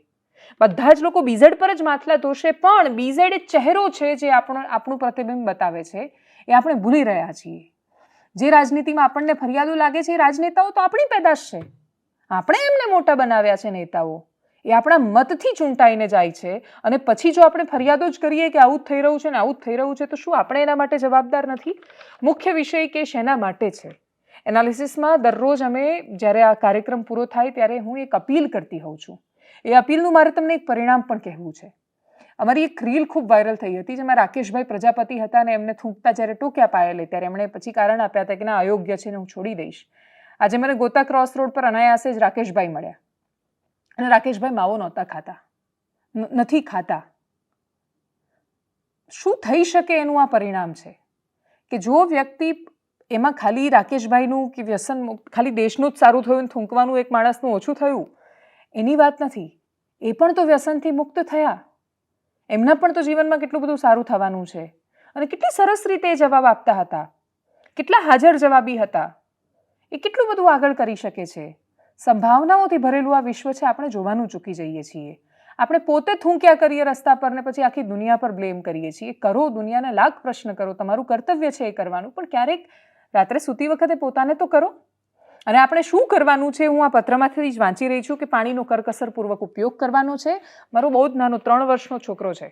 બધા જ લોકો બીઝેડ પર જ માથલા ધોશે, પણ બીઝેડ એક ચહેરો છે જે આપણું પ્રતિબિંબ બતાવે છે, એ આપણે ભૂલી રહ્યા છીએ. જે રાજનીતિમાં આપણને ફરિયાદો લાગે છે એ રાજનેતાઓ તો આપણી પેદાશ છે. આપણે એમને મોટા બનાવ્યા છે નેતાઓ. એ આપણા મતથી ચૂંટાઈને જાય છે અને પછી જો આપણે ફરિયાદો જ કરીએ કે આવું જ થઈ રહ્યું છે ને આવું જ થઈ રહ્યું છે તો શું આપણે એના માટે જવાબદાર નથી? મુખ્ય વિષય કે શેના માટે છે. એનાલિસિસમાં દરરોજ અમે જ્યારે આ કાર્યક્રમ પૂરો થાય ત્યારે હું એક અપીલ કરતી હોઉં છું. એ અપીલનું મારે તમને એક પરિણામ પણ કહેવું છે. અમારી એક રીલ ખૂબ વાયરલ થઈ હતી જેમાં રાકેશભાઈ પ્રજાપતિ હતા અને એમને થૂંકતા જ્યારે ટોક્યા પાયેલે ત્યારે એમણે પછી કારણ આપ્યા હતા કે ના અયોગ્ય છે ને હું છોડી દઈશ. આજે મને ગોતા ક્રોસ રોડ પર અનાયાસે જ રાકેશભાઈ મળ્યા અને રાકેશભાઈ માવો નહોતા ખાતા, નથી ખાતા. શું થઈ શકે એનું આ પરિણામ છે કે જો વ્યક્તિ એમાં ખાલી રાકેશભાઈનું કે વ્યસન ખાલી દેશનું જ સારું થયું થૂંકવાનું એક માણસનું ઓછું થયું એની વાત નથી. એ પણ તો વ્યસનથી મુક્ત થયા, એમના પણ તો જીવનમાં કેટલું બધું સારું થવાનું છે. અને કેટલી સરસ રીતે એ જવાબ આપતા હતા, કેટલા હાજર જવાબી હતા, એ કેટલું બધું આગળ કરી શકે છે. સંભાવનાઓથી ભરેલું આ વિશ્વ છે, આપણે જોવાનું ચૂકી જઈએ છીએ. આપણે પોતે થૂંક્યા કરીએ રસ્તા પર ને પછી આખી દુનિયા પર બ્લેમ કરીએ છીએ. કરો, દુનિયાને લાખ પ્રશ્ન કરો, તમારું કર્તવ્ય છે એ કરવાનું, પણ ક્યારેક રાત્રે સૂતી વખતે પોતાને તો કરો. અને આપણે શું કરવાનું છે હું આ પત્રમાંથી જ વાંચી રહી છું કે પાણીનો કરકસરપૂર્વક ઉપયોગ કરવાનો છે. મારો બહુ જ નાનો 3 વર્ષનો છોકરો છે,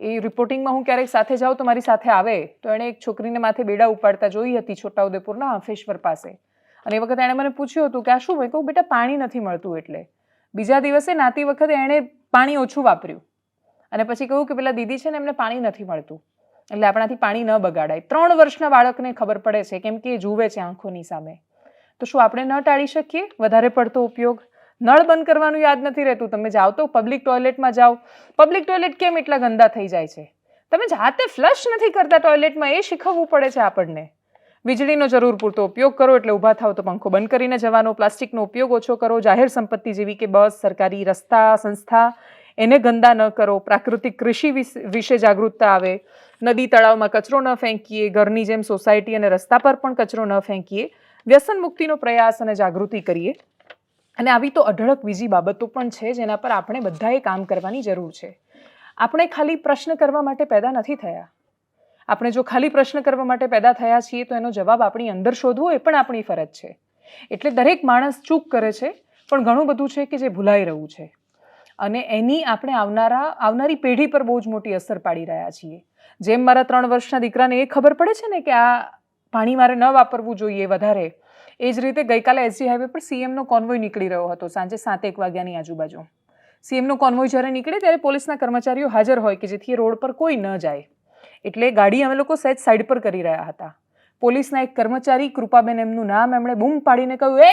એ રિપોર્ટિંગમાં હું ક્યારેક સાથે જાઉં તો મારી સાથે આવે તો એણે એક છોકરીને માથે બેડા ઉપાડતા જોઈ હતી છોટાઉદેપુરના હાંફેશ્વર પાસે. અને એ વખતે એણે મને પૂછ્યું હતું કે આ શું? મેં કહું બેટા પાણી નથી મળતું એટલે. બીજા દિવસે નાતી વખતે એણે પાણી ઓછું વાપર્યું અને પછી કહ્યું કે પેલા દીદી છે ને એમને પાણી નથી મળતું એટલે આપણાથી પાણી ન બગાડાય. 3 વર્ષના બાળકને ખબર પડે છે કેમ કે એ જુએ છે આંખોની સામે. તો શું આપણે ન ટાળી શકીએ વધારે પડતો ઉપયોગ? નળ બંધ કરવાનું યાદ નથી રહેતું. તમે જાઓ તો પબ્લિક ટોયલેટમાં જાઓ, પબ્લિક ટોયલેટ કેમ એટલા ગંદા થઈ જાય છે? તમે જાતે ફ્લશ નથી કરતા ટોયલેટમાં, એ શીખવવું પડે છે આપણને. વીજળીનો જરૂર પૂરતો ઉપયોગ કરો, એટલે ઊભા થાવ તો પંખો બંધ કરીને જવાનો. પ્લાસ્ટિકનો ઉપયોગ ઓછો કરો. જાહેર સંપત્તિ જેવી કે બસ, સરકારી રસ્તા, સંસ્થા, એને ગંદા ન કરો. પ્રાકૃતિક કૃષિ વિશે જાગૃતતા આવે. નદી તળાવમાં કચરો ન ફેંકીએ. ઘરની જેમ સોસાયટી અને રસ્તા પર પણ કચરો ન ફેંકીએ. વ્યસન મુક્તિનો પ્રયાસ અને જાગૃતિ કરીએ. અને આવી તો અઢળક બીજી બાબતો પણ છે જેના પર આપણે બધાએ કામ કરવાની જરૂર છે. આપણે ખાલી પ્રશ્ન કરવા માટે પેદા નથી થયા. આપણે જો ખાલી પ્રશ્ન કરવા માટે પેદા થયા છીએ તો એનો જવાબ આપણી અંદર શોધવો એ પણ આપણી ફરજ છે. એટલે દરેક માણસ ચૂક કરે છે, પણ ઘણું બધું છે કે જે ભૂલાઈ રહ્યું છે અને એની આપણે આવનારી પેઢી પર બહુ જ મોટી અસર પાડી રહ્યા છીએ. જેમ મારા 3 વર્ષના દીકરાને એ ખબર પડે છે ને કે આ પાણી મારે ન વાપરવું જોઈએ વધારે, એ જ રીતે ગઈકાલે એસજી હાઈવે પર સીએમનો કોન્વોય નીકળી રહ્યો હતો સાંજે 7-1 વાગ્યાની આજુબાજુ. સીએમનો કોન્વોય જ્યારે નીકળે ત્યારે પોલીસના કર્મચારીઓ હાજર હોય કે જેથી એ રોડ પર કોઈ ન જાય. એટલે ગાડી અમે લોકો સહેજ સાઈડ પર કરી રહ્યા હતા. પોલીસના એક કર્મચારી કૃપાબેન એમનું નામ, એમણે બૂમ પાડીને કહ્યું, એ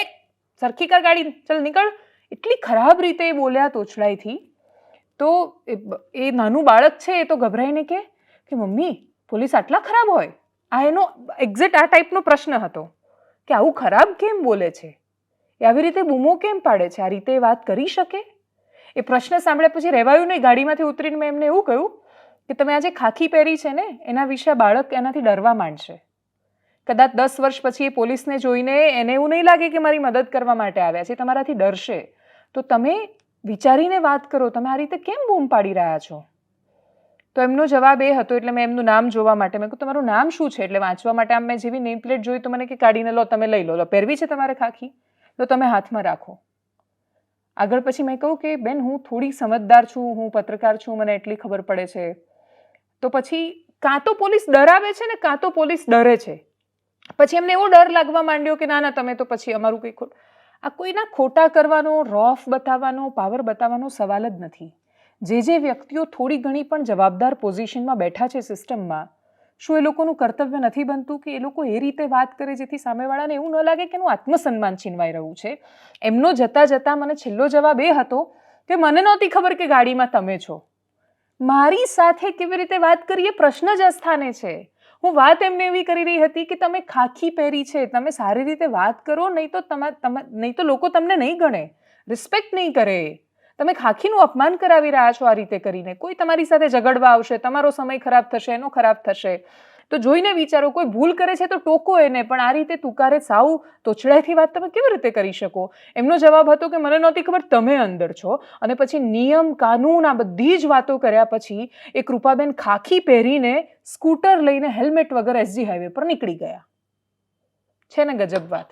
સરખી કર ગાડી, ચલ નીકળ. એટલી ખરાબ રીતે એ બોલ્યા તોછડાઈથી. તો એ નાનું બાળક છે એ તો ગભરાઈને કે મમ્મી પોલીસ આટલા ખરાબ હોય? આ એનો એક્ઝેક્ટ આ ટાઈપનો પ્રશ્ન હતો કે આવું ખરાબ કેમ બોલે છે, એ આવી રીતે બૂમો કેમ પાડે છે, આ રીતે વાત કરી શકે? એ પ્રશ્ન સાંભળ્યા પછી રહેવાયું નહીં. ગાડીમાંથી ઉતરીને મેં એમને એવું કહ્યું કે તમે આજે ખાખી પહેરી છે ને એના વિશે બાળક એનાથી ડરવા માંડશે. કદાચ 10 વર્ષ પછી એ પોલીસને જોઈને એને એવું નહીં લાગે કે મારી મદદ કરવા માટે આવ્યા છે, તમારાથી ડરશે. તો તમે વિચારીને વાત કરો, તમે આ રીતે કેમ બૂમ પાડી રહ્યા છો? તો એમનો જવાબ એ હતો, એટલે મેં એમનું નામ જોવા માટે મેં કહ્યું તમારું નામ શું છે, એટલે વાંચવા માટે આમ મેં જેવી નેમ પ્લેટ જોઈ તો મને કે કાઢીને લો, તમે લઈ લો, પહેરવી છે તમારે ખાખી, તો તમે હાથમાં રાખો. આગળ પછી મેં કહ્યું કે બેન હું થોડી સમજદાર છું, હું પત્રકાર છું, મને એટલી ખબર પડે છે. તો પછી કાં તો પોલીસ ડરાવે છે ને કાં તો પોલીસ ડરે છે. પછી એમને એવો ડર લાગવા માંડ્યો કે ના ના તમે તો પછી અમારું કંઈ આ કોઈના ખોટા કરવાનો, રોફ બતાવવાનો, પાવર બતાવવાનો સવાલ જ નથી. જે વ્યક્તિઓ થોડી ઘણી પણ જવાબદાર પોઝિશનમાં બેઠા છે સિસ્ટમમાં, શું એ લોકોનું કર્તવ્ય નથી બનતું કે એ લોકો એ રીતે વાત કરે જેથી સામેવાળાને એવું ન લાગે કે એનું આત્મસન્માન છીનવાઈ રહ્યું છે? એમનો જતાં જતાં મને છેલ્લો જવાબ એ હતો કે મને નહોતી ખબર કે ગાડીમાં તમે છો. મારી સાથે કેવી રીતે વાત કરીએ પ્રશ્ન જ અસ્થાને છે. હું વાત એમને એવી કરી રહી હતી કે તમે ખાખી પહેરી છે, તમે સારી રીતે વાત કરો, નહીં તો લોકો તમને નહીં ગણે, રિસ્પેક્ટ નહીં કરે. તમે ખાખીનું અપમાન કરાવી રહ્યા છો આ રીતે કરીને. કોઈ તમારી સાથે ઝઘડવા આવશે, તમારો સમય ખરાબ થશે, એનો ખરાબ થશે. તો જોઈને વિચારો, કોઈ ભૂલ કરે છે તો ટોકો એને, પણ આ રીતે તુકારે સાવ તોછડાઈથી વાત તમે કેવી રીતે કરી શકો? એમનો જવાબ હતો કે મને નહોતી ખબર તમે અંદર છો. અને પછી નિયમ, કાનૂન, આ બધી જ વાતો કર્યા પછી એ કૃપાબેન ખાખી પહેરીને સ્કૂટર લઈને હેલ્મેટ વગર એસજી હાઈવે પર નીકળી ગયા. છે ને ગજબ વાત?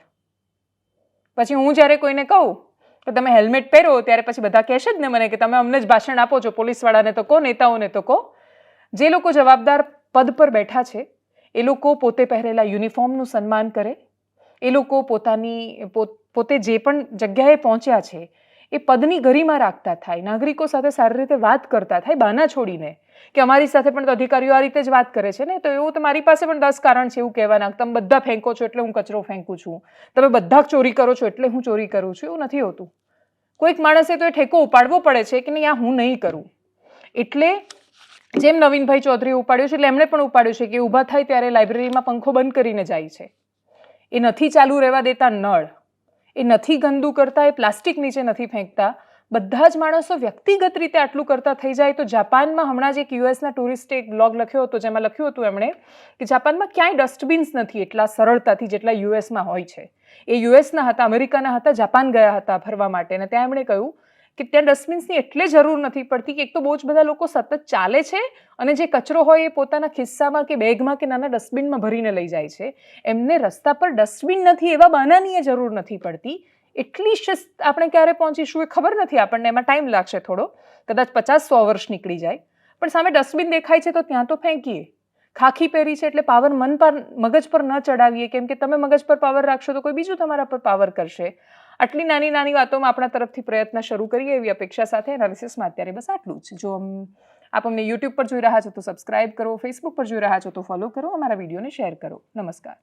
પછી હું જ્યારે કોઈને કહું કે તમે હેલ્મેટ પહેરો ત્યારે પછી બધા કહેશે જ ને મને કે તમે અમને જ ભાષણ આપો છો, પોલીસવાળાને તો કહો, નેતાઓને તો કહો. જે લોકો જવાબદાર પદ પર બેઠા છે એ લોકો પોતે પહેરેલા યુનિફોર્મનું સન્માન કરે, એ લોકો પોતે જે પણ જગ્યાએ પહોંચ્યા છે એ પદની ગરિમા રાખતા થાય, નાગરિકો સાથે સારી રીતે વાત કરતા થાય, બહાના છોડીને કે અમારી સાથે પણ તો અધિકારીઓ આ રીતે જ વાત કરે છે ને, તો એવું તો મારી પાસે પણ 10 કારણ છે એવું કહેવાના. તમે બધા ફેંકો છો એટલે હું કચરો ફેંકું છું, તમે બધા ચોરી કરો છો એટલે હું ચોરી કરું છું, એવું નથી હોતું. કોઈક માણસે તો એ ઠેકો ઉપાડવો પડે છે કે નહીં આ હું નહીં કરું. એટલે જેમ નવીનભાઈ ચૌધરીએ ઉપાડ્યું છે એટલે એમણે પણ ઉપાડ્યું છે કે ઊભા થાય ત્યારે લાઇબ્રેરીમાં પંખો બંધ કરીને જાય છે. એ નથી ચાલુ રહેવા દેતા નળ, એ નથી ગંદુ કરતા, એ પ્લાસ્ટિક નીચે નથી ફેંકતા. બધા જ માણસો વ્યક્તિગત રીતે આટલું કરતા થઈ જાય તો જાપાનમાં હમણાં જ એક યુએસના ટુરિસ્ટે એક બ્લોગ લખ્યો હતો જેમાં લખ્યું હતું એમણે કે જાપાનમાં ક્યાંય ડસ્ટબિન્સ નથી એટલા સરળતાથી જેટલા યુએસમાં હોય છે. એ યુએસના હતા, અમેરિકાના હતા, જાપાન ગયા હતા ફરવા માટે, અને ત્યાં એમણે કહ્યું કે ત્યાં ડસ્ટબિન્સની એટલે જરૂર નથી પડતી કે એક તો બહુ જ બધા લોકો સતત ચાલે છે અને જે કચરો હોય એ પોતાના ખિસ્સામાં કે બેગમાં કે નાના ડસ્ટબિનમાં ભરીને લઈ જાય છે. એમને રસ્તા પર ડસ્ટબિન નથી એવા બહાનાની એ જરૂર નથી પડતી. એટલી શિસ્ત આપણે ક્યારે પહોંચીશું એ ખબર નથી આપણને, એમાં ટાઈમ લાગશે થોડો, કદાચ 50-100 વર્ષ નીકળી જાય, પણ સામે ડસ્ટબિન દેખાય છે તો ત્યાં તો ફેંકીએ. ખાખી પહેરી છે એટલે પાવર મગજ પર ન ચડાવીએ, કેમ કે તમે મગજ પર પાવર રાખશો તો કોઈ બીજું તમારા પર પાવર કરશે. આટલી નાની નાની વાતોમાં આપણા તરફથી પ્રયત્ન શરૂ કરીએ એવી અપેક્ષા સાથે એનાલિસિસમાં અત્યારે બસ આટલું જ. જો આપ અમને યુટ્યુબ પર જોઈ રહ્યા છો તો સબસ્ક્રાઇબ કરો, ફેસબુક પર જોઈ રહ્યા છો તો ફોલો કરો, અમારા વિડીયોને શેર કરો. નમસ્કાર.